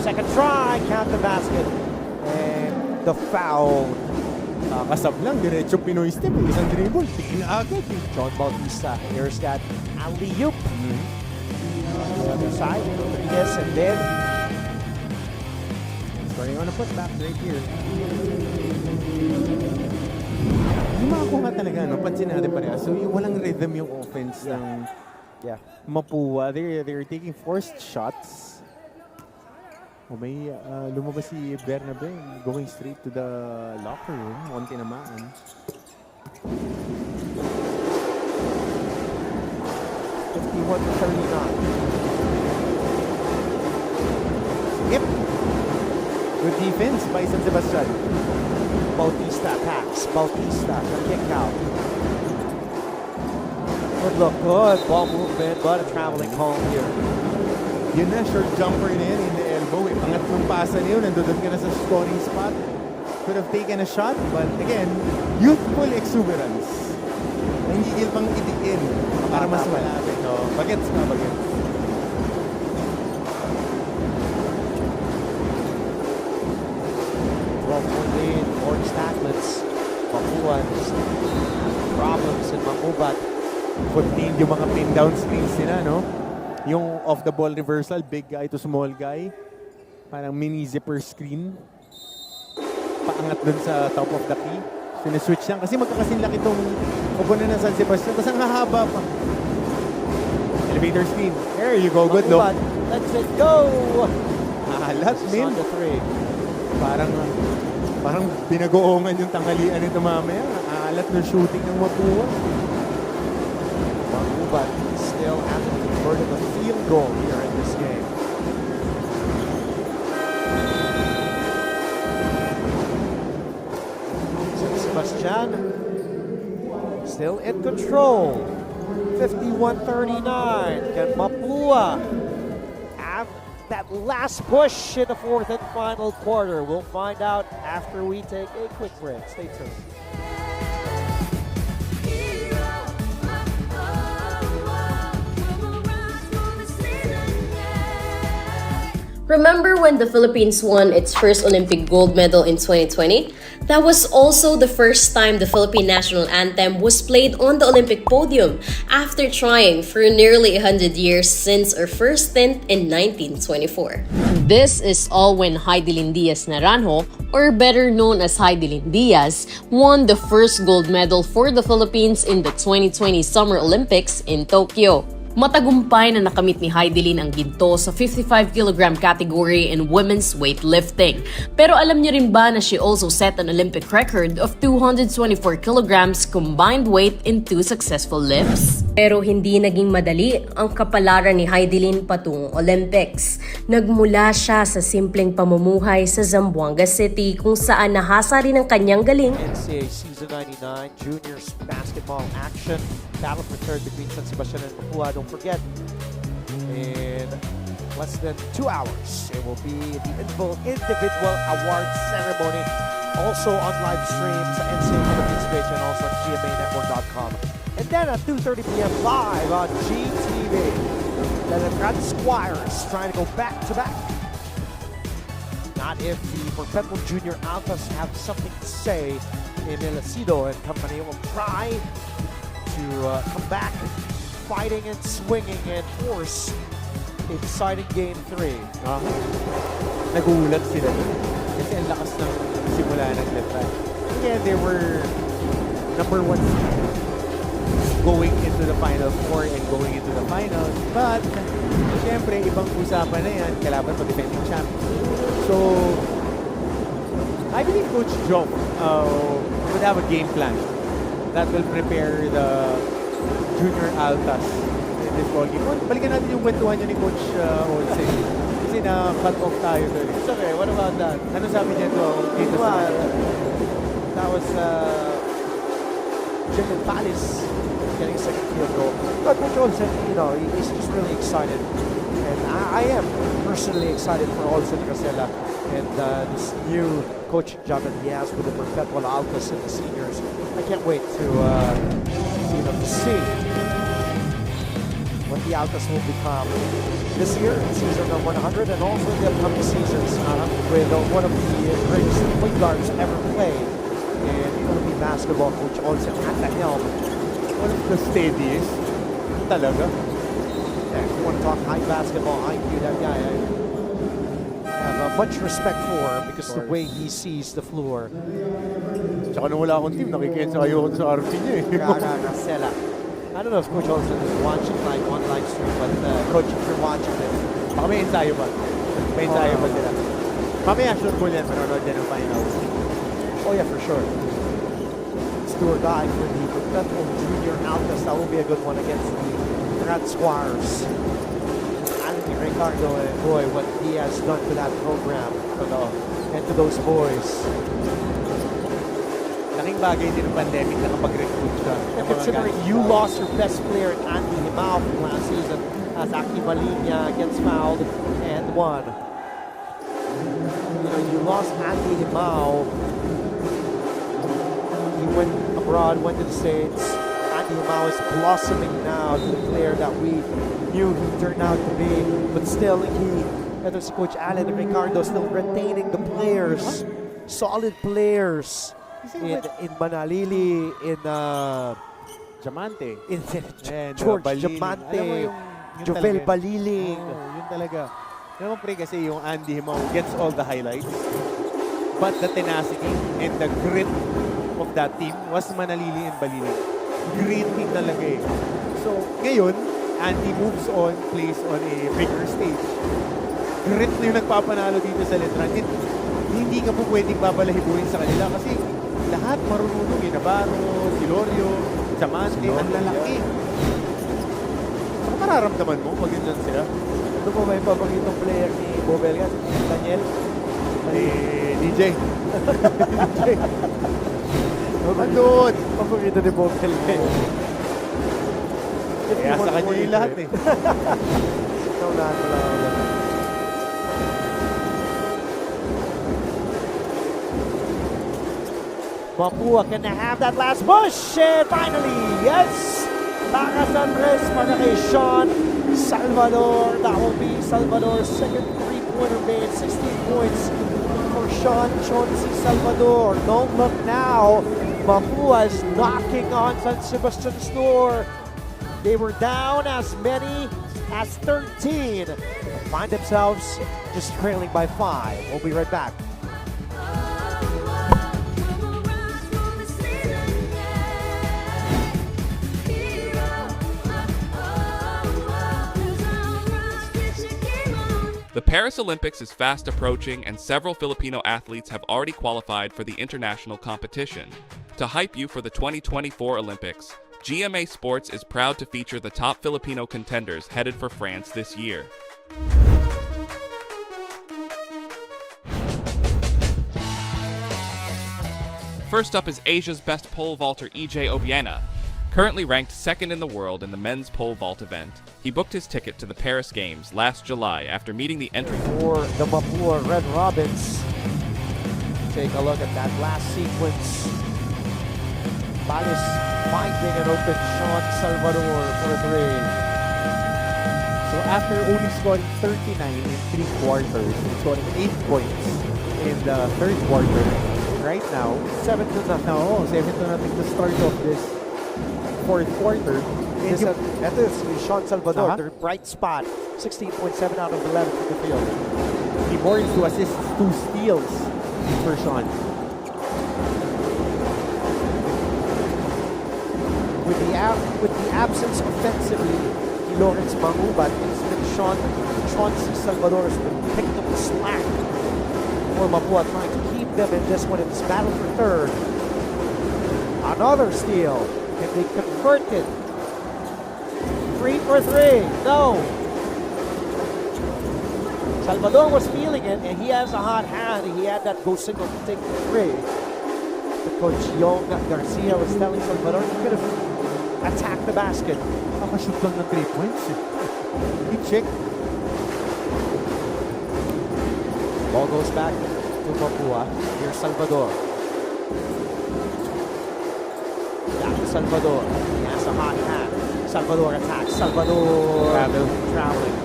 Second try, count the basket. And the foul. Kasab lang, diretso Pinoy step. Isang dribble, tigil na agad. John Bautista. Here's that alley-oop. On the other side, Rodriguez, and then Starting on a putback right here. Yung makakuha talaga, no? Pansin natin pareha. So yung walang rhythm yung offense ng Mapua. They're taking forced shots. O may lumabas si Bernabe going straight to the locker room. Mukhang tinamaan. Yep. Good defense by San Sebastian. Bautista pass. Bautista, the kick out. Good look, good ball movement, but a traveling call here. Yun na, short jumper na yun in the elbow. Angat ng pasa niyo, nandun ka na sa scoring spot. Could have taken a shot, but again, youthful exuberance. Nanggigil pang idiin para mas malapit. No? Bagets ka, bagets. Lead for Staglets. Mapua problems in Maubat. Contained yung mga pin down screens nila, no? Yung off the ball reversal, big guy to small guy. Parang mini zipper screen. Paangat dun sa top of the key. Sineswitch lang kasi magkakasinlaki itong oponan ng San Sebastian. Tapos ang hahaba pa. Elevator screen. There you go, good look. Let's it go! Alat, min. On the 3. Parang binagoongan yung tanghalian nito mamaya. Alat ng shooting ng Mapua. Maubat still hasn't converted a field goal here in this game. San Sebastian still in control. 51-39. Can Mapua have that last push in the fourth and final quarter? We'll find out after we take a quick break. Stay tuned. Remember when the Philippines won its first Olympic gold medal in 2020? That was also the first time the Philippine national anthem was played on the Olympic podium after trying for nearly 100 years since our first stint in 1924. This is all when Heidelin Diaz Naranjo, or better known as Heidelin Diaz, won the first gold medal for the Philippines in the 2020 Summer Olympics in Tokyo. Matagumpay na nakamit ni Heidelin ang ginto sa 55 kg category in women's weightlifting. Pero alam niyo rin ba na she also set an Olympic record of 224 kilograms combined weight in 2 successful lifts? Pero hindi naging madali ang kapalaran ni Heidelin patungong Olympics. Nagmula siya sa simpleng pamumuhay sa Zamboanga City kung saan nahasa rin ang kanyang galing. NCAA Season 99 Juniors Basketball Action. Battle for third between San Sebastian and Mapua. Don't forget, in less than 2 hours, it will be the individual award ceremony. Also on live stream sa NCAA Philippines page and also on gmanetwork.com. And then at 2:30 p.m. live on GTV, the Letrán Squires trying to go back-to-back. Not if the Perpetual Junior Alphas have something to say. Emil Acido and company will try to come back, fighting and swinging and force a deciding game 3. Nagulat sila kasi ang lakas ng simula ng Letrán. Again, they were number 1 going into the Final Four and going into the finals. But, syempre, ibang usapan na yan, kalaban mo defending champion. So, I believe Coach Joe would have a game plan that will prepare the junior alphas in this ball game. Balikan natin yung kwentuhan niya ni Coach Olsen. Kasi na-cut off tayo doon. It's okay, what about that? Ano sabi niya dito Well, sa... that was Jimmy Palis getting second field goal. But Coach Olsen, you know, he's just really excited. And I am personally excited for Olsen Casella and this new coaching job that he has with the Perpetual Alphas and the seniors. I can't wait to see what the Alphas will become this year in season 100 and also in the upcoming seasons with one of the greatest point guards ever played in Philippine basketball, Coach Olsen at the helm. One of the steadiest. Talaga. Yeah, if you want to talk high basketball IQ, that guy I have much respect for because the way he sees the floor. Tsaka nung wala akong team, nakikiensa kayo sa RP niya eh. Casella. I don't know if Coach Olsen is watching like on live stream, but Coach, if you're watching this, Baka may ensayo ba? May ensayo ba sila? Mamaya sure po yan, manonood yan ng finals. oh yeah, for sure. Let's do or die for the Perpetual Junior Alphas. That will be a good one against the Red Squires. Anthony Ricardo, and boy, what he has done to that program and to those boys. Laking bagay din ng pandemic na kapag-recruit siya. And considering you lost your best player in Andy Himao from last season as Aki Malinya gets fouled and won. You know, you lost Andy Himao. He went abroad, went to the States. Andy Himao is blossoming now to the player that we knew he turned out to be. But still, ito si Coach Allen Ricardo still retaining the players. Solid players. In Manalili, in Diamante. in And, George Baliling. Diamante, Alam mo yung Jovel talaga. Baliling. Oo, yun talaga. Alam mo pre, kasi yung Andy Himao gets all the highlights. But the tenacity and the grit of that team was Manalili and Baliling. Gritty talaga eh. So, ngayon, Andy moves on, plays on a bigger stage. Grit na yung nagpapanalo dito sa Letrán. And hindi ka po pwedeng babalahibuin sa kanila kasi lahat marunong yung Navarro, Silorio, Diamante, ang lalaki. Saka mararamdaman mo pag yun sila. Ano po ba yung paboritong player ni Bobelgas? Daniel? DJ. Andun! Paborito ni Bobelgas. Kaya sa kanya yung lahat eh. Naunahan mo lang ako. Mapua can have that last push and finally, yes! Takas Andres para kay Sean Salvador. That will be Salvador's second 3-point winner made, 16 points for Sean C. Salvador. Don't look now. Mapua is knocking on San Sebastian's door. They were down as many as 13. Find themselves just trailing by 5. We'll be right back. The Paris Olympics is fast approaching, and several Filipino athletes have already qualified for the international competition. To hype you for the 2024 Olympics, GMA Sports is proud to feature the top Filipino contenders headed for France this year. First up is Asia's best pole vaulter EJ Obiena. Currently ranked second in the world in the men's pole vault event, he booked his ticket to the Paris Games last July after meeting the entry For the Mapua Red Robins, take a look at that last sequence. Balis finding an open Sean Salvador for 3. So after only scoring 39 in 3 quarters, scoring 8 points in the 3rd quarter, right now, 7-0 to start off this 4th quarter. Ito is Sean Salvador, their bright spot. 16.7 out of 11 from the field. He boards 2 assists, 2 steals for Sean. With the absence offensively, Lawrence Mangubat, it's been Sean C. Salvador has been picking up the slack for Mapua, trying to keep them in this one. It's battle for 3rd. Another steal. Can they convert it? 3 for 3. No. Salvador was feeling it, and he has a hot hand. He had that go single to take the 3. But Coach Yong Garcia was telling Salvador he could have attacked the basket. Nakashoot lang ng 3 points. He checked. Ball goes back to Mapua. Here's Salvador. Back to Salvador. He has a hot hand. Salvador attacks. Salvador traveling.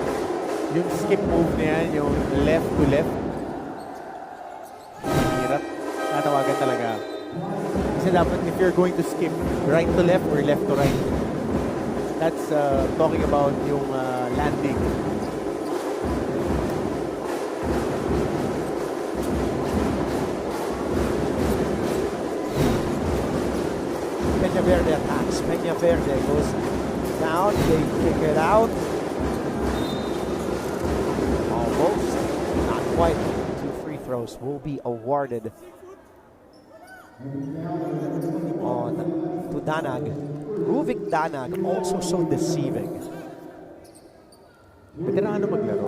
Yung skip move niya, yung left to left. Hirap. Natawagan talaga. Kasi dapat if you're going to skip right to left or left to right. That's talking about yung landing. Peñaverde attacks. Peñaverde goes down. They kick it out. Almost. Not quite. 2 free throws will be awarded on to Danag. Ruvik Danag also so deceiving. Veterano maglaro.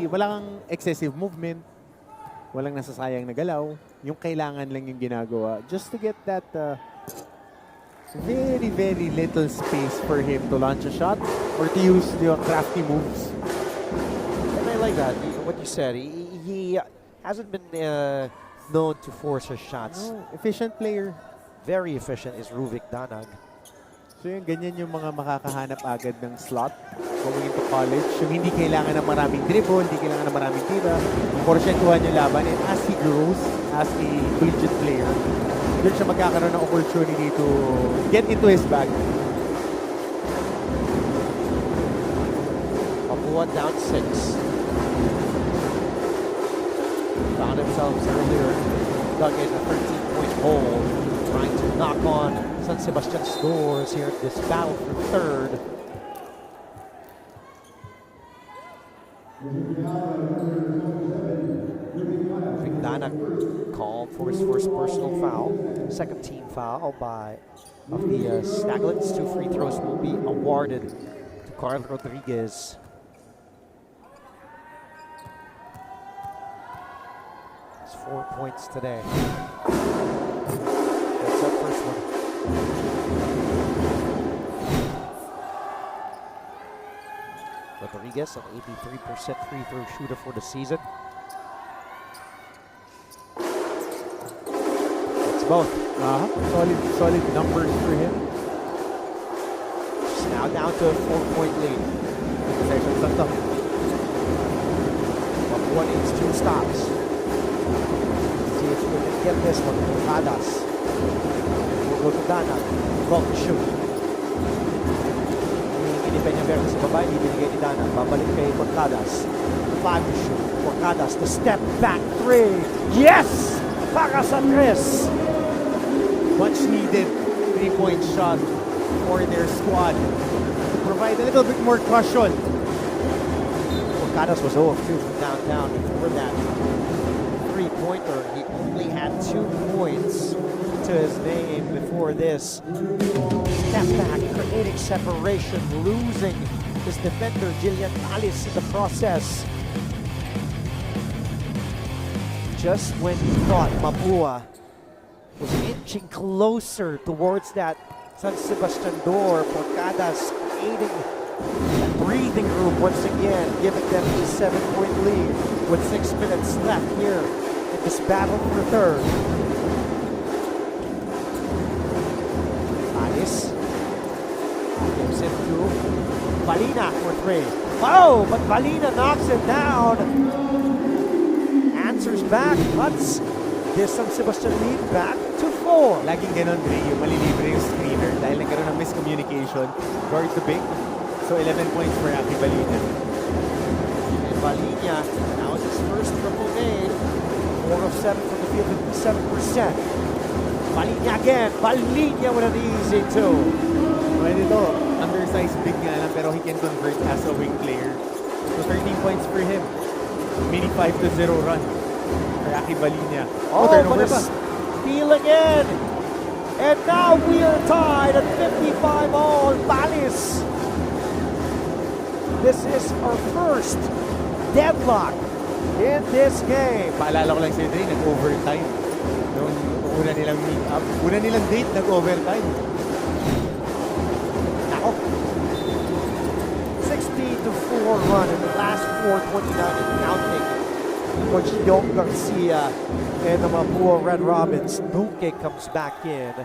Wala kang excessive movement. Walang nasasayang na galaw. Yung kailangan lang yung ginagawa just to get that very, very little space for him to launch a shot or to use the crafty moves. And I like that, what you said. He hasn't been known to force his shots. No, efficient player. Very efficient is Ruvik Danag. So yung ganyan yung mga makakahanap agad ng slot going into college. Yung hindi kailangan ng maraming dribble, hindi kailangan ng maraming tira. Porsyentuhan yung laban. And as he grows as a collegiate player, doon siya magkakaroon ng opportunity to get into his bag. Mapua down 6. Found themselves earlier, dug in a 13-point hole, trying to knock on San Sebastian's doors here in this battle for 3rd. Danag called for his first personal foul. 2nd team foul of the Staglets. 2 free throws will be awarded to Carl Rodriguez. It's 4 points today. That's that first one. Rodriguez, an 83% free throw shooter for the season. It's both. Solid numbers for him. It's now down to a 4-point lead. Possession sakto. One needs 2 stops. See if we can get this one. Hadas. We'll go to Dana. Ball to shoot. Hindi pa niya Verde sa baba. Hindi binigay ni Dana. Babalik kay Porcadas. 5 to shoot. Porcadas to step back 3. Yes! Para sa Chris. Much needed 3-point shot for their squad to provide a little bit more cushion. Porcadas was 0 of 2 from downtown before that 3-pointer. He only had 2 points to his name before this. Step back, creating separation, losing his defender, Jillian Alice, in the process. Just when he thought Mapua was inching closer towards that San Sebastian door, Porcadas creating that breathing room once again, giving them a 7-point lead with 6 minutes left here in this battle for third. Alice gives it to Valina for 3. Oh, but Valina knocks it down. Answers back, cuts this San Sebastian lead back to 4. Laging ganon, Dre, yung malilibre yung screener dahil nagkaroon ng miscommunication. Guard the big. So 11 points for Aki Valina. And Valina, now is his first triple made. 4 of 7 from the field, 57%. Valina again. Valina with an easy 2. Well, ito, undersized big nga lang pero he can convert as a wing player. So 13 points for him. Mini 5-0 run for Aki Valina. Oh, turnover but a pa. steal again. And now we are tied at 55 all. Balis. This is our first deadlock in this game. Paalala ko lang sa'yo, Dre, nag-overtime. Nung una nilang meet-up, una nilang date, nag-overtime. Now, 16-4 run in the last 4:29 and counting. Coach Yon Garcia and the Mapua Red Robins. Duque comes back in.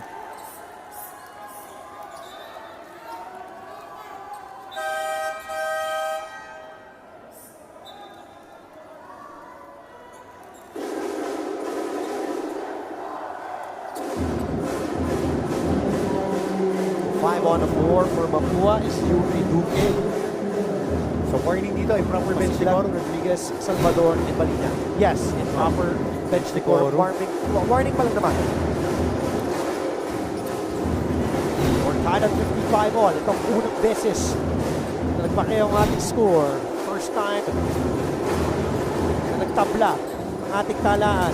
Five on the floor for Mapua is Yuri Duque. So warning dito, improper bench Sigurado decor. Rodriguez, Salvador, and Balina. Yes, improper bench decor. Warning pa lang naman. We're tied at 55 all. Itong unang beses na nagpakaya ang ating score. First time na nagtabla ang ating talaan.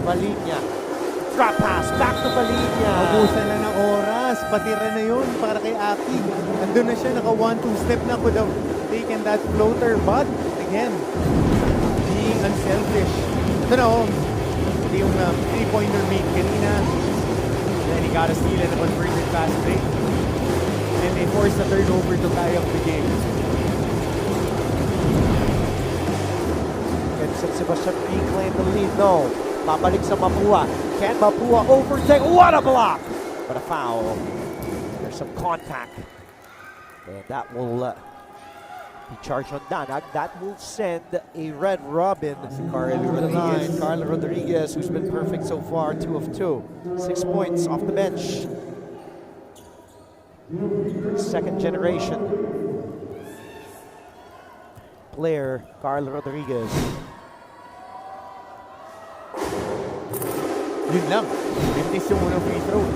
Balina. Drop pass, back to Balina. Mabusan na ng oras. Patira na yun para kay Aki. Andun na siya, naka 1-2 step na, could have taken that floater. But, again, being unselfish. Ito na, oh. Ito yung 3-pointer made kanina. Then he got a steal and a converted fast break. And they forced the turnover to tie up the game. Can San Sebastian reclaim the lead? No. Babalik sa Mapua. Can Mapua overtake? What a block! But a foul. There's some contact. And that will be charged on Danag. That will send a Red Robin. Carl to the line. Rodriguez. Carl Rodriguez, who's been perfect so far, 2 of 2. 6 points off the bench. Second generation player, Carl Rodriguez. Yun lang. Mintis yung unang free throw.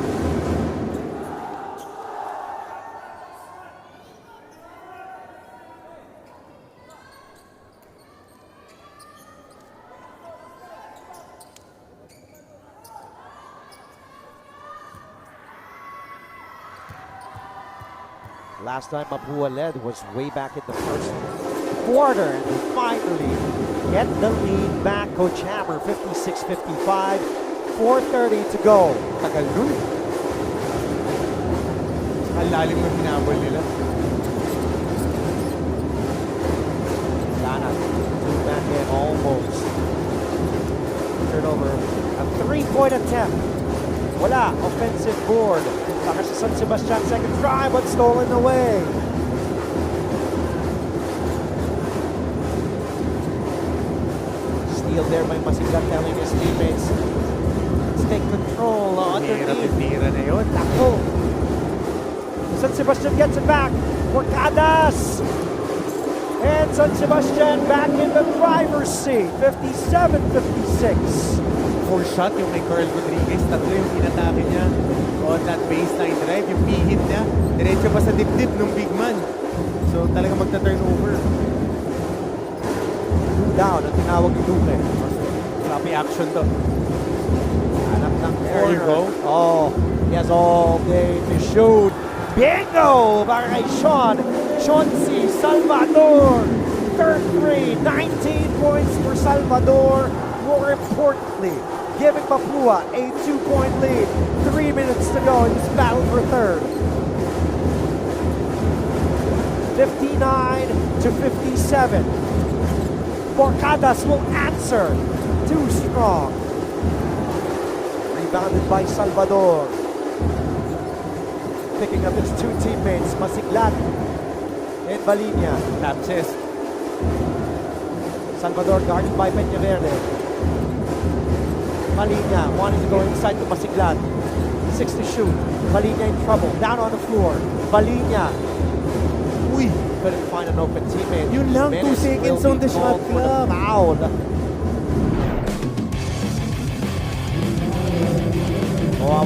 Last time Mapua led was way back in the first quarter. And they finally get the lead back. Coach Hammer, 56-55. 4:30 to go. Tagal dun. Ang lalim ng hinabol nila. Dana, two back in almost. Turnover. A 3-point attempt. Wala. Offensive board. Baka sa San Sebastian second try but stolen away. steal there by Masigla telling his teammates, let's take control underneath. Tira na yun. Nako. San Sebastian gets it back. Porcadas. And San Sebastian back in the driver's seat. 57-56. Four shot yung kay Carl Rodriguez. Tatlo yung inatake niya on that baseline drive. Yung pihit niya. Diretso pa sa dip-dip ng big man. So talagang magta-turnover. Down ang tinawag ni Duque. Sloppy action to. Hanap ng There you corner. go. Oh, he has all day to shoot. Bingo! Para kay Sean. Sean C. Salvador. Third three. 19 points for Salvador. More importantly, giving Mapua a 2-point lead. 3 minutes to go in this battle for third. 59-57. Porcadas will answer. Too strong. Rebounded by Salvador. Picking up his two teammates, Masiglat and Balinya. Lapses. Salvador guarded by Peñaverde. Balinya wanting to go inside to Masiglat. 6 to shoot. Balinya in trouble. Down on the floor. Balinya. Uy! Couldn't find an open teammate. Yun lang, 2 Menace seconds will on be the shot called for the clock. foul.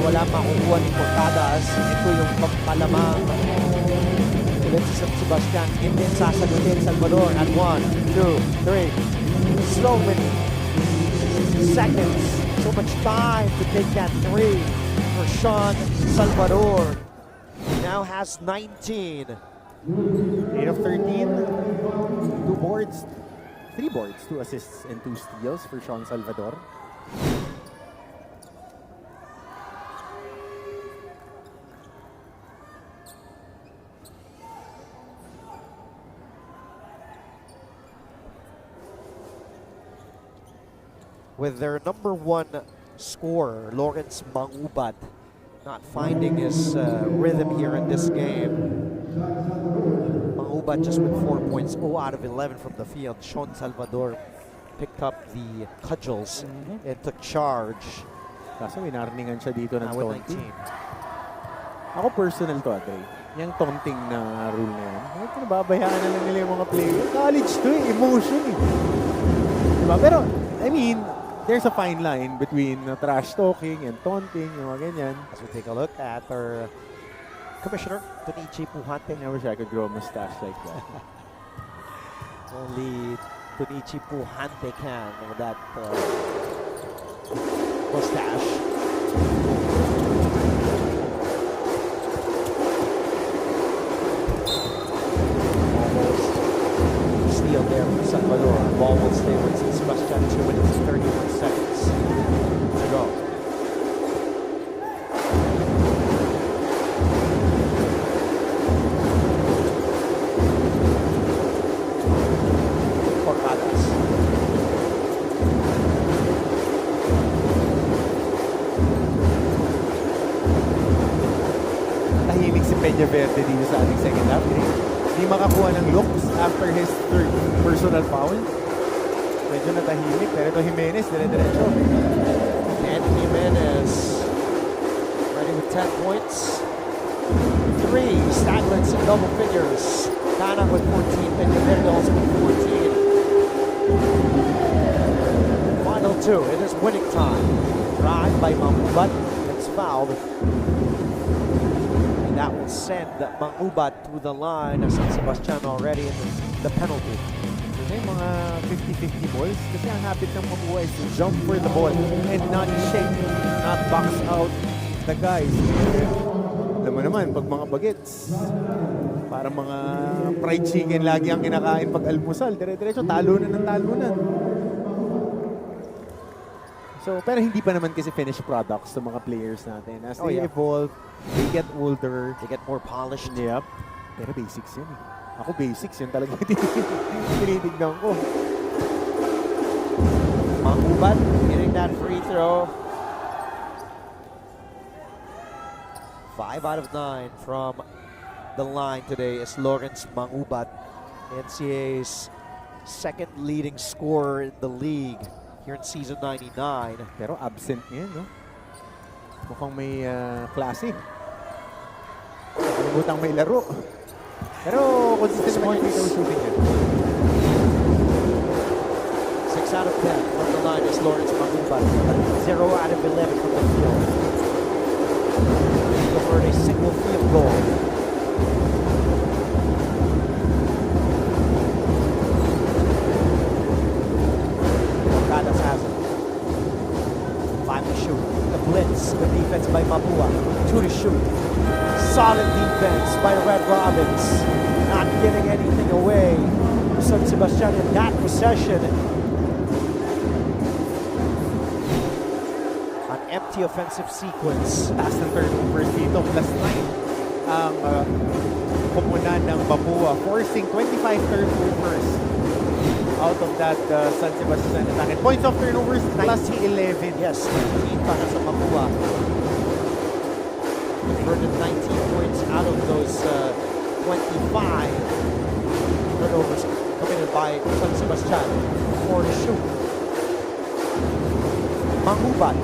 Wala makukuha ni Porcadas. Ito yung pagpalamang ulit si San Sebastian. Hindi sasagutin Salvador at 1, 2, 3. So many seconds. So much time to take that 3 for Sean Salvador. He now has 19. 8 of 13. 2 boards. 3 boards, 2 assists, and 2 steals for Sean Salvador. With their number 1 scorer, Lawrence Mangubat, not finding his rhythm here in this game. Mangubat just with 4 points, 0 out of 11 from the field. Sean Salvador picked up the cudgels and took charge. Kaso winarningan siya dito ng Now with taunting. 19. Ako personal to, Andre. Yung taunting na rule na yan. Bakit nababayaan na lang nila yung mga player? College to eh, emotion eh. Diba? Pero, I mean, there's a fine line between trash talking and taunting, yung mga ganyan. As we take a look at our commissioner, Tonichi Puhante. I wish I could grow a mustache like that. Only Tonichi Puhante can with that mustache. Almost steal there from Salvador. Ball will stay with San Sebastian. 2 minutes and 31 seconds to go. Porcadas. Tahimik si Peñaverde dito sa ating second half. Hindi makakuha ng looks after his third personal foul. Medyo natahimik, pero ito Jimenez, dire-diretso. And Jimenez ready with 10 points. 3 Staglets in double figures. Kana with 14, Peñaverde also with 14. Final 2, it is winning time. Drive by Mangubat, it's fouled. And that will send Mangubat to the line of San Sebastian already in the penalty. May mga 50-50 balls kasi ang habit ng Mapua is to jump for the ball and not shake, not box out the guys. Alam mo naman, pag mga bagets, parang mga fried chicken lagi ang kinakain pag almusal, dire-diretso, talunan ng talunan. So, pero hindi pa naman kasi finished products sa mga players natin. As they evolve, they get older, They get more polished. yep. Pero basics yun eh. Ako basics yun talaga tinitignan ko. Mangubat getting that free throw. 5 out of 9 from the line today is Lawrence Mangubat, NCAA's second leading scorer in the league. here in season 99. Pero absent ngayon, no? Mukhang may klase. Butang may laro. Pero consistent naman yung free throw shooting niya. 6 out of 10 from the line is Lawrence Maguban. 0 out of 11 from the field. He converted a single field goal. Mocadas has it. 5 to shoot. The blitz. The defense by Mapua. 2 to shoot. Solid defense by Red Robins. Not giving anything away. San Sebastian in that possession. An empty offensive sequence. Taas ng turnovers dito, plus 9 ang koponan ng Mapua, forcing 25 turnovers out of that San Sebastian attack. And points of turnovers, plus 11. Yes, 19 para sa Mapua. Converted 19 points out of those 25 turnovers committed by San Sebastian. 4 to shoot. Mangubat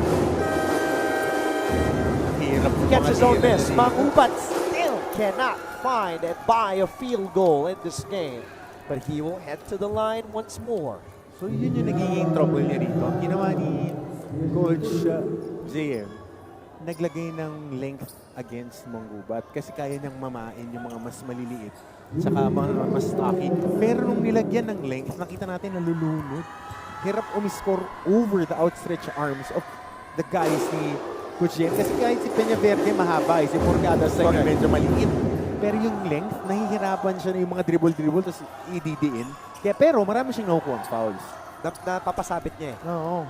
gets his own miss. Mangubat still cannot find and buy a field goal in this game. But he will head to the line once more. So yun yung nagiging trouble niya dito. Ang ginawa ni Coach JM, naglagay ng length against Mangubat kasi kaya niyang mamain yung mga mas maliliit saka mga mas stocky. Pero nung nilagyan ng length, nakita natin nalulunod. Hirap umiscore over the outstretched arms of the guys ni Coach JM. Kasi kahit si Peñaverde mahaba, si Morgadas sa medyo maliit. Pero yung length, nahihirapan siya na yung mga dribble-dribble tapos i-DD-in. Kaya pero marami siyang nakukuha fouls. Napapasabit niya eh. Oo.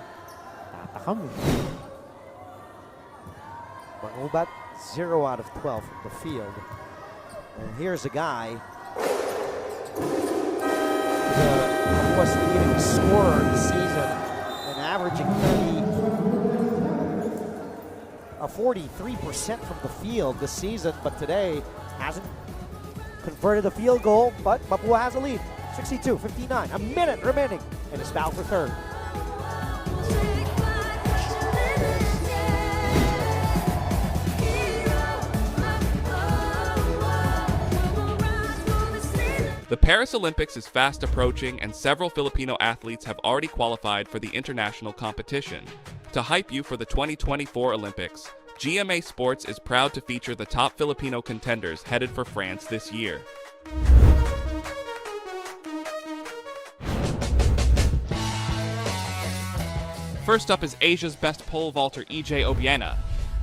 Tatakam eh. Mangubat, 0 out of 12 from the field. And here's a guy who was the leading scorer this season and averaging 43% from the field this season, but today hasn't converted a field goal, but Mapua has a lead. 62-59, a minute remaining, and it's foul for third. The Paris Olympics is fast approaching, and several Filipino athletes have already qualified for the international competition. To hype you for the 2024 Olympics, GMA Sports is proud to feature the top Filipino contenders headed for France this year. First up is Asia's best pole vaulter EJ Obiena.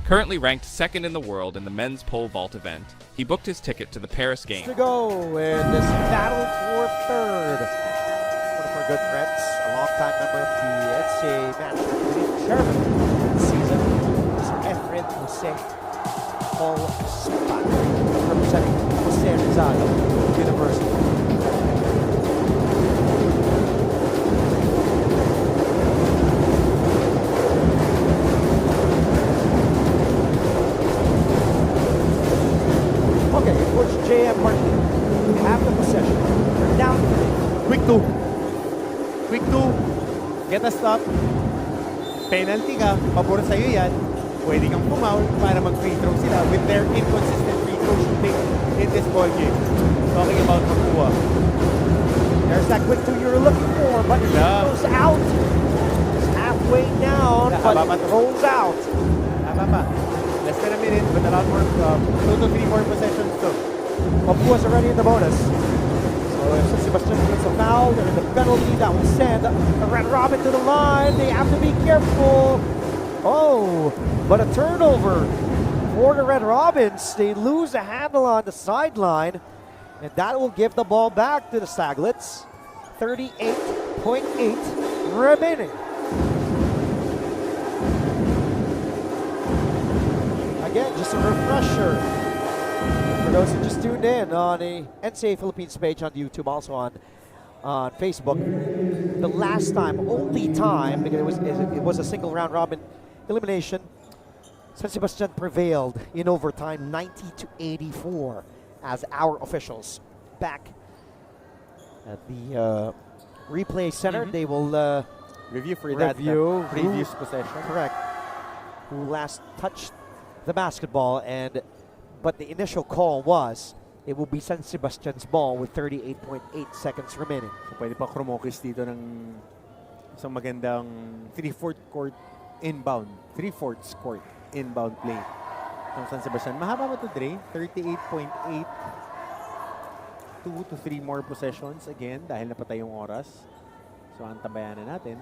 Currently ranked second in the world in the men's pole vault event, he booked his ticket to the Paris Games. To go in this battle for third. One of our good friends, a longtime member of the NCAA management committee, chairman this season, Mr. Efren Jose Paul Supat, representing Jose Rizal University. JM Martin, have the possession. They're down 3. Quick 2. Quick 2. Get a stop. Penalty ka. Pabor sa'yo yan. Pwede kang pumaul para mag-free throw sila with their inconsistent free throw shooting in this ball game. Talking about Mapua. There's that quick 2 you were looking for, but it goes out. It's halfway down, but it rolls out. Less than a minute, but a lot more, 2 to 3 more possessions too. Mapua's already in the bonus. So if San Sebastian gets a foul, they're in the penalty. That will send the Red Robin to the line. They have to be careful. Oh, but a turnover for the Red Robins. They lose a handle on the sideline, and that will give the ball back to the Staglets. 38.8 remaining. Again, just a refresher for those who just tuned in on the NCAA Philippines page on YouTube, also on Facebook. The last time, only time, because it was a single round robin elimination, San Sebastian prevailed in overtime 90-84 as our officials back at the replay center. They will Review for Review. that previous possession. Correct. Who last touched the basketball, but the initial call was it will be San Sebastian's ball with 38.8 seconds remaining. So pwede pa krumokis dito ng isang magandang 3/4 court inbound. 3/4 court inbound play ng San Sebastian. Mahaba ba ito, Dre? 38.8. 2 to 3 more possessions again dahil napatay yung oras. So antabayan na natin.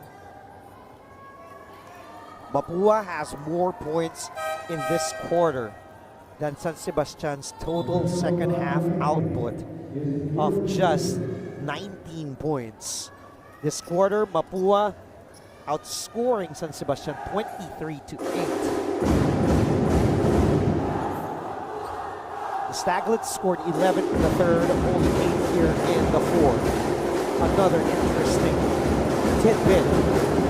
Mapua has more points in this quarter than San Sebastian's total second half output of just 19 points. This quarter, Mapua outscoring San Sebastian 23-8. The Staglets scored 11 in the third, only 8 here in the fourth. Another interesting tidbit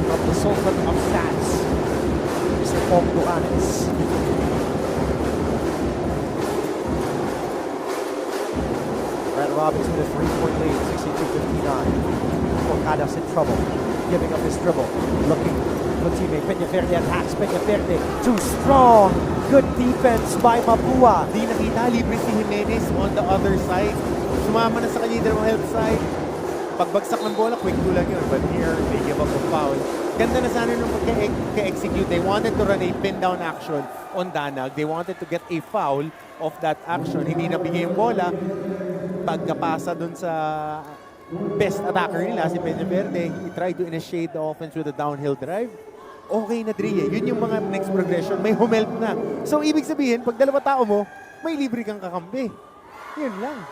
from the Sultan of Stats, Mr. Paul Duanes. Red Robins with a 3-point lead, 62-59. Orcadas in trouble, giving up his dribble, looking for teammate. Peñaverde attacks, Peñaverde too strong. Good defense by Mapua. Di nakita, libre si Jimenez on the other side. Sumama na sa kanya yung health side. Pagbagsak ng bola, quick 2 lang yun. But here, they give up a foul. Ganda na sana nung pagka-execute. They wanted to run a pin-down action on Danag. They wanted to get a foul of that action. Hindi nabigay yung bola. Pagkapasa dun sa best attacker nila, si Peñaverde, he tried to initiate the offense with a downhill drive. Okay na, Dre. Yun yung mga next progression. May humelp na. So, ibig sabihin, pag dalawa tao mo, may libre kang kakampi. Yun lang.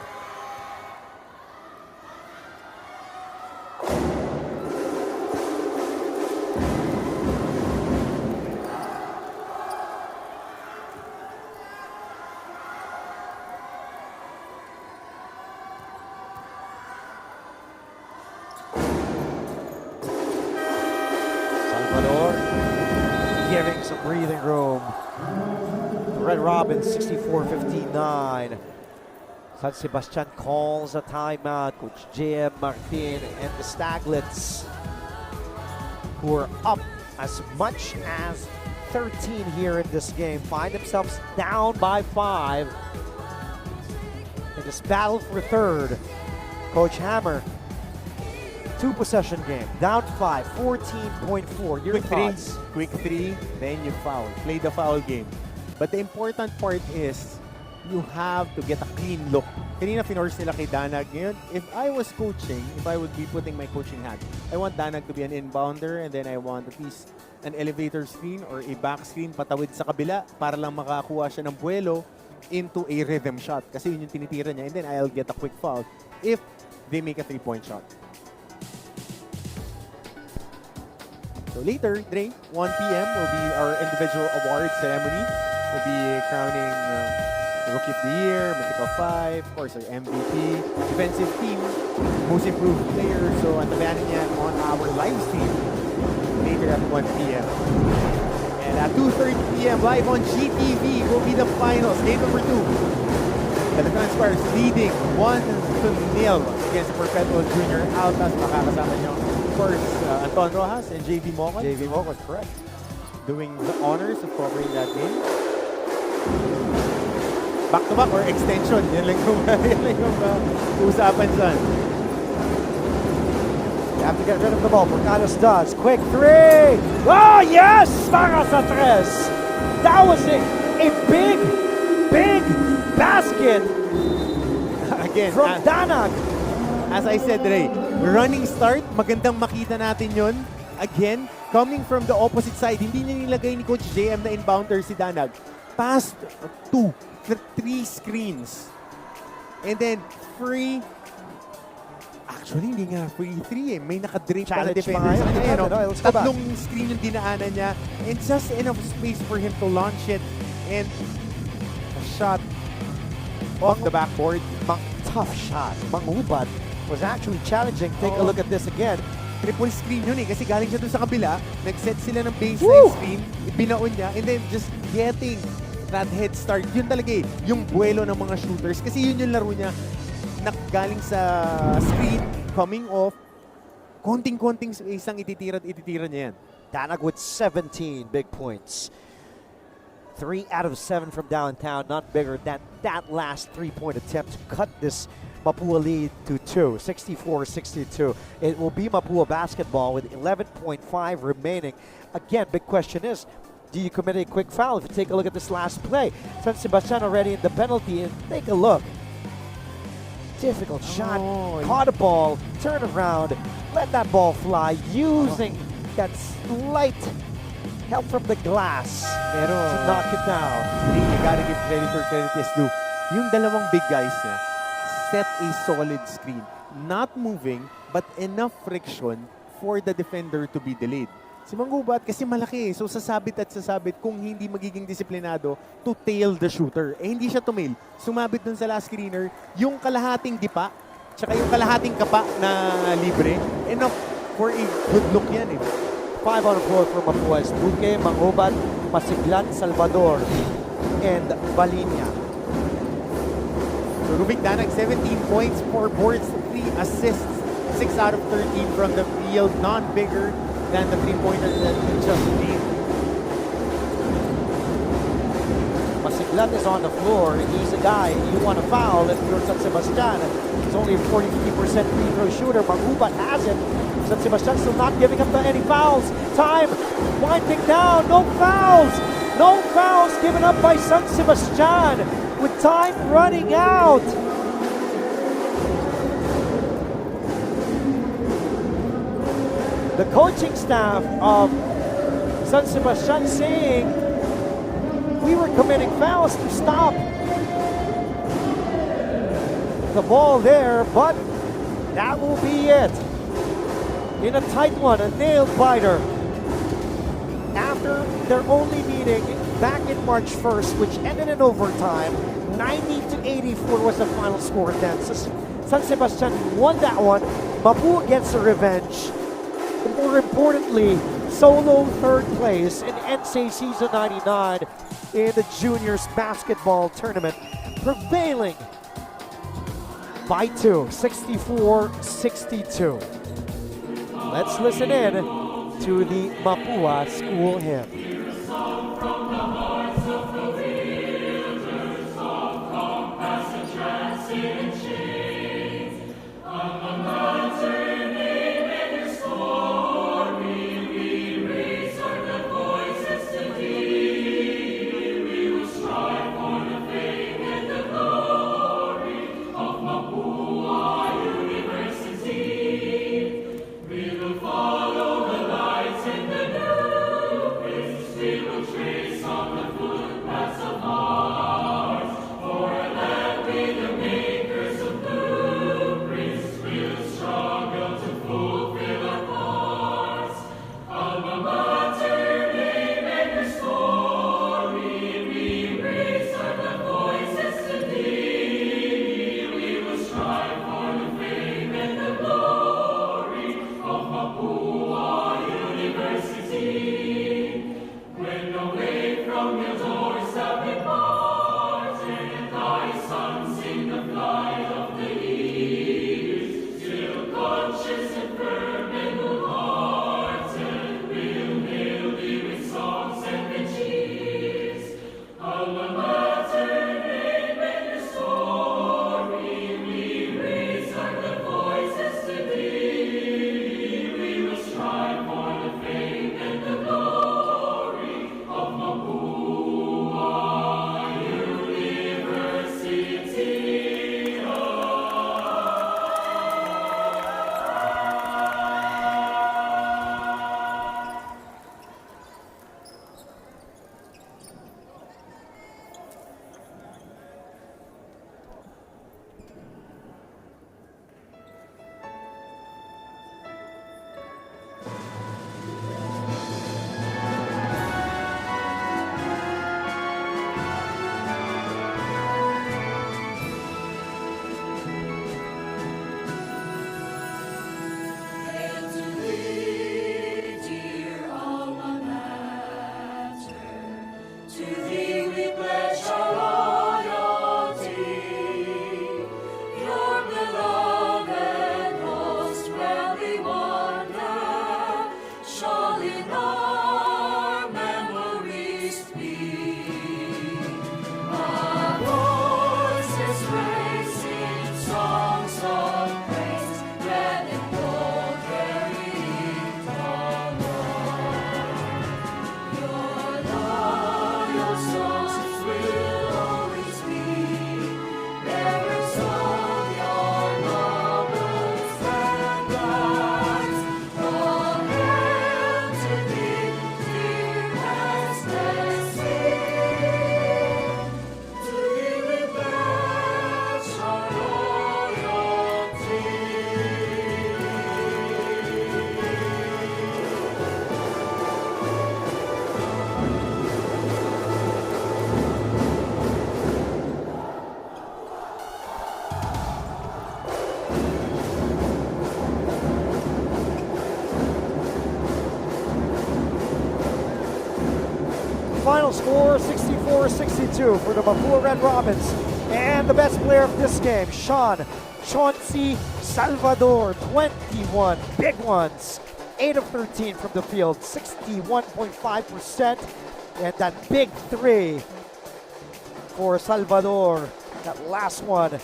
Giving some breathing room. Red Robins 64-59. San Sebastian calls a timeout. Coach J.M. Martin and the Staglets, who are up as much as 13 here in this game, find themselves down by 5 in this battle for third. Coach Hammer, 2-possession game, down 5, 14.4. Your thoughts? Quick 3, then you foul. Play the foul game. But the important part is, you have to get a clean look. Kanina finorce nila kay Danag. Ngayon, if I was coaching, if I would be putting my coaching hat, I want Danag to be an inbounder, and then I want at least an elevator screen or a back screen patawid sa kabila para lang makakuha siya ng buwelo into a rhythm shot. Kasi yun yung tinitira niya, and then I'll get a quick foul if they make a 3-point shot. So later, Dre, 1 p.m. will be our individual award ceremony. We'll be crowning Rookie of the Year, Mythical 5, of course, our MVP, defensive team, most improved player. So, antabayanan niya on our live stream later at 1 p.m. And at 2:30 p.m. live on GTV will be the finals. Game number 2. The Transfers leading 1-0 against the Perpetual Junior Altas. Makakasama niyo, of course, Anton Rojas and JV Mocon. JV Mocon, correct. Doing the honors of covering that game. Back-to-back or extension. Yan lang yung usapan dyan. You have to get rid of the ball. Porcados does. Quick 3. Oh, yes! Para sa 3. That was a big basket. Again, from Danag. As I said, Ray, running start, magandang makita natin yun. Again, coming from the opposite side, hindi niya nilagay ni Coach JM na inbounder si Danag. Past 3 screens. And then, free. Actually, hindi nga free 3 eh. May nakadrape pa na defender sa kanya. Tatlong screen yung dinaanan niya. And just enough space for him to launch it. And a shot off the backboard. Tough shot. Mangubad was actually challenging. Take a look at this again. Triple screen yun eh. Kasi galing siya doon sa kabila. Nag-set sila ng baseline screen. Ibinaon niya. And then just getting that head start. Yun talaga eh. Yung buwelo ng mga shooters. Kasi yun yung laro niya. Galing sa screen, coming off, konting-konting isang ititira niya yan. Danag with 17 big points. 3 out of 7 from downtown, not bigger than that last 3-point attempt to cut this Mapua lead to 2, 64-62. It will be Mapua basketball with 11.5 remaining. Again, big question is, do you commit a quick foul? If you take a look at this last play, San Sebastian already in the penalty, and take a look. Difficult shot, caught a ball, turn around, let that ball fly, using that slight help from the glass Pero, to knock it down. You gotta give credit where credit is due. Yung dalawang big guys niya, set a solid screen. Not moving, but enough friction for the defender to be delayed. Si Manggubat kasi malaki, so sasabit at sasabit kung hindi magiging disiplinado to tail the shooter. Eh hindi siya tumail. Sumabit dun sa last screener, yung kalahating dipa, tsaka yung kalahating kapa na libre, enough for a good look yan eh. 5 on the floor for Mapua is Duque, Manggubat, Masiglan, Salvador, and Balinia. So Rubik Danag, 17 points, 4 boards, 3 assists, 6 out of 13 from the field, none bigger than the 3-pointer that he just made. Masiglan is on the floor, and he's a guy you want to foul if you're San Sebastian. He's only a 40-50% free throw shooter. Manggubat has it. San Sebastian still not giving up any fouls. Time winding down. No fouls. No fouls given up by San Sebastian with time running out. The coaching staff of San Sebastian saying we were committing fouls to stop the ball there, but that will be it. In a tight one, a nail biter. After their only meeting back in March 1st, which ended in overtime, 90-84 was the final score then. San Sebastian won that one. Mapua gets a revenge. But more importantly, solo third place in NCAA Season 99 in the juniors basketball tournament, prevailing by 2, 64-62. Let's listen in to the Mapua school hymn. final score 64-62 for the Mapua Red Robins. And the best player of this game, Chauncey Salvador, 21 big ones. 8 of 13 from the field, 61.5%. And that big three for Salvador, that last one,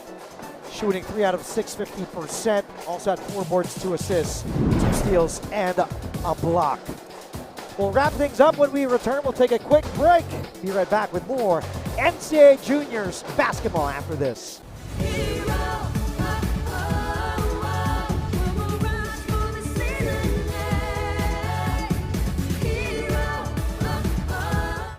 shooting 3 out of 6, 50%. Also had 4 boards, 2 assists, 2 steals, and a block. We'll wrap things up when we return. We'll take a quick break. Be right back with more NCAA Juniors basketball after this.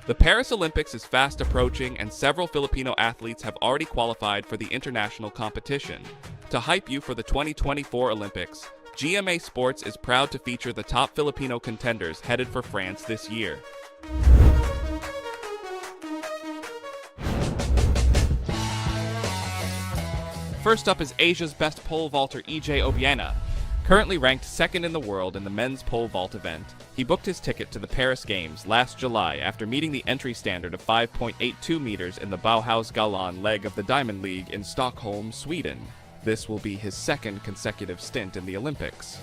The Paris Olympics is fast approaching, and several Filipino athletes have already qualified for the international competition. To hype you for the 2024 Olympics, GMA Sports is proud to feature the top Filipino contenders headed for France this year. First up is Asia's best pole vaulter EJ Obiena. Currently ranked second in the world in the men's pole vault event, he booked his ticket to the Paris Games last July after meeting the entry standard of 5.82 meters in the Bauhaus Galan leg of the Diamond League in Stockholm, Sweden. This will be his second consecutive stint in the Olympics.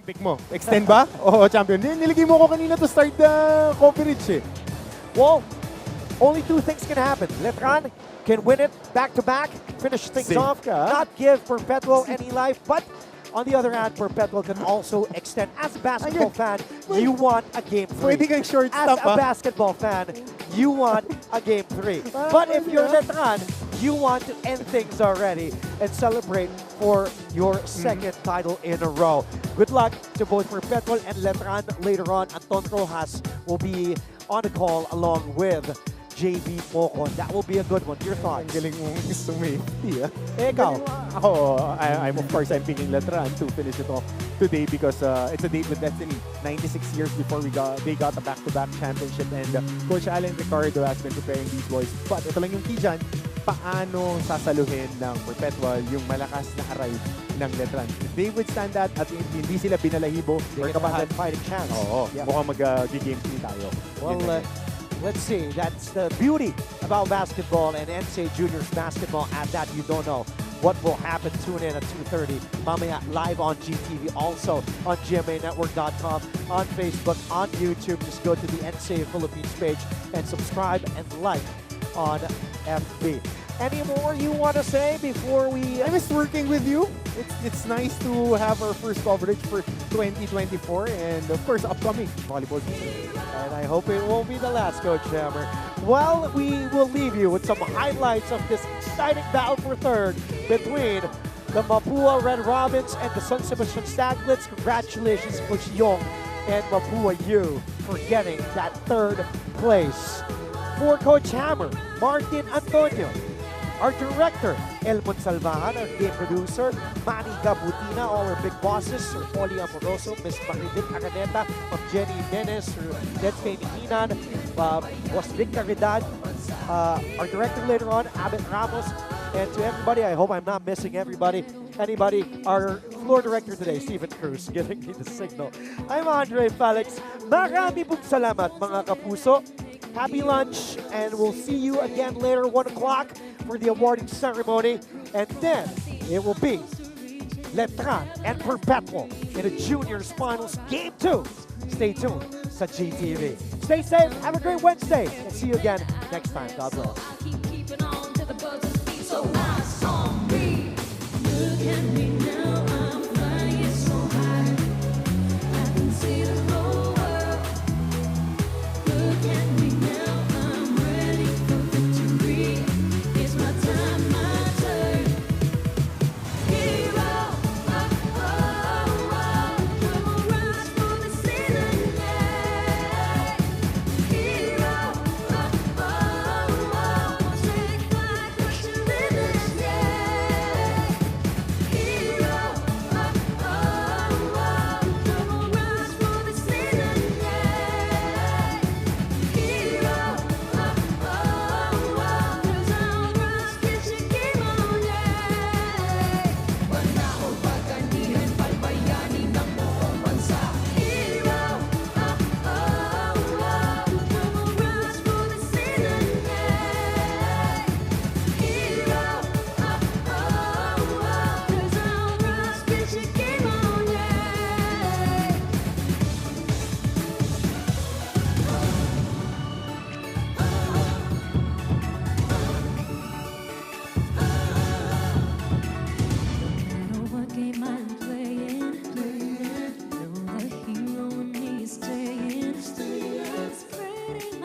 Pick mo. Extend ba? Oo, champion. Niligay mo ko kanina to start the coverage eh. Well, only two things can happen. Letran can win it back-to-back, finish things Safe off, ka. not give Perpetual any life, but on the other hand, Perpetual can also extend. As a basketball fan, you want a game 3. Pwede kang short As stop, a basketball fan, you want a game 3. But if you're Letran, you want to end things already and celebrate for your second title in a row. Good luck to both Perpetual and Letran later on. Anton Rojas will be on the call along with JB Mocon. That will be a good one. Your Ang thoughts? galing mong sumiti ah. Ikaw? Ako, I'm of course, I'm picking Letran to finish it off today because it's a date with destiny. 96 years before they got a back-to-back championship, and Coach Alan Ricardo has been preparing these boys. But ito lang yung key dyan, paano sasaluhin ng Perpetual yung malakas na arrive ng Letran. If they withstand that at hindi sila binalahibo They or can have kabahan, that fighting chance. oo, Yeah. mukhang mag-game 3 tayo. Well, Yun na yun. let's see. That's the beauty about basketball and NCAA Juniors basketball. At that, you don't know what will happen. Tune in at 2:30. Mamaya live on GTV, also on GMAnetwork.com, on Facebook, on YouTube. Just go to the NCAA Philippines page and subscribe and like on FB. Any more you want to say before we... I miss working with you. It's nice to have our first coverage for 2024 and of course upcoming volleyball season. And I hope it won't be the last, Coach Hammer. Well, we will leave you with some highlights of this exciting battle for third between the Mapua Red Robins and the San Sebastian Staglets. Congratulations, Coach Yong and Mapua U for getting that third place. For Coach Hammer, Martin Antonio, our director, El Monsalvahan, our game producer, Manny Gabutina, all our big bosses, Sir Polly Amoroso, Miss Marilyn Araneta, Ma'am Jenny Menes, Sir Let's Baby Hinan, Boss Vic Caridad, our director later on, Abet Ramos, and to everybody, I hope I'm not missing everybody, anybody, our floor director today, Stephen Cruz, giving me the signal. I'm Andre Felix. Marami pong salamat, mga kapuso. Happy lunch, and we'll see you again later, 1 o'clock, for the awarding ceremony. And then it will be Letran and Perpetual in the Juniors Finals Game 2. Stay tuned sa GTV. Stay safe, have a great Wednesday, and see you again next time. God bless. Spreading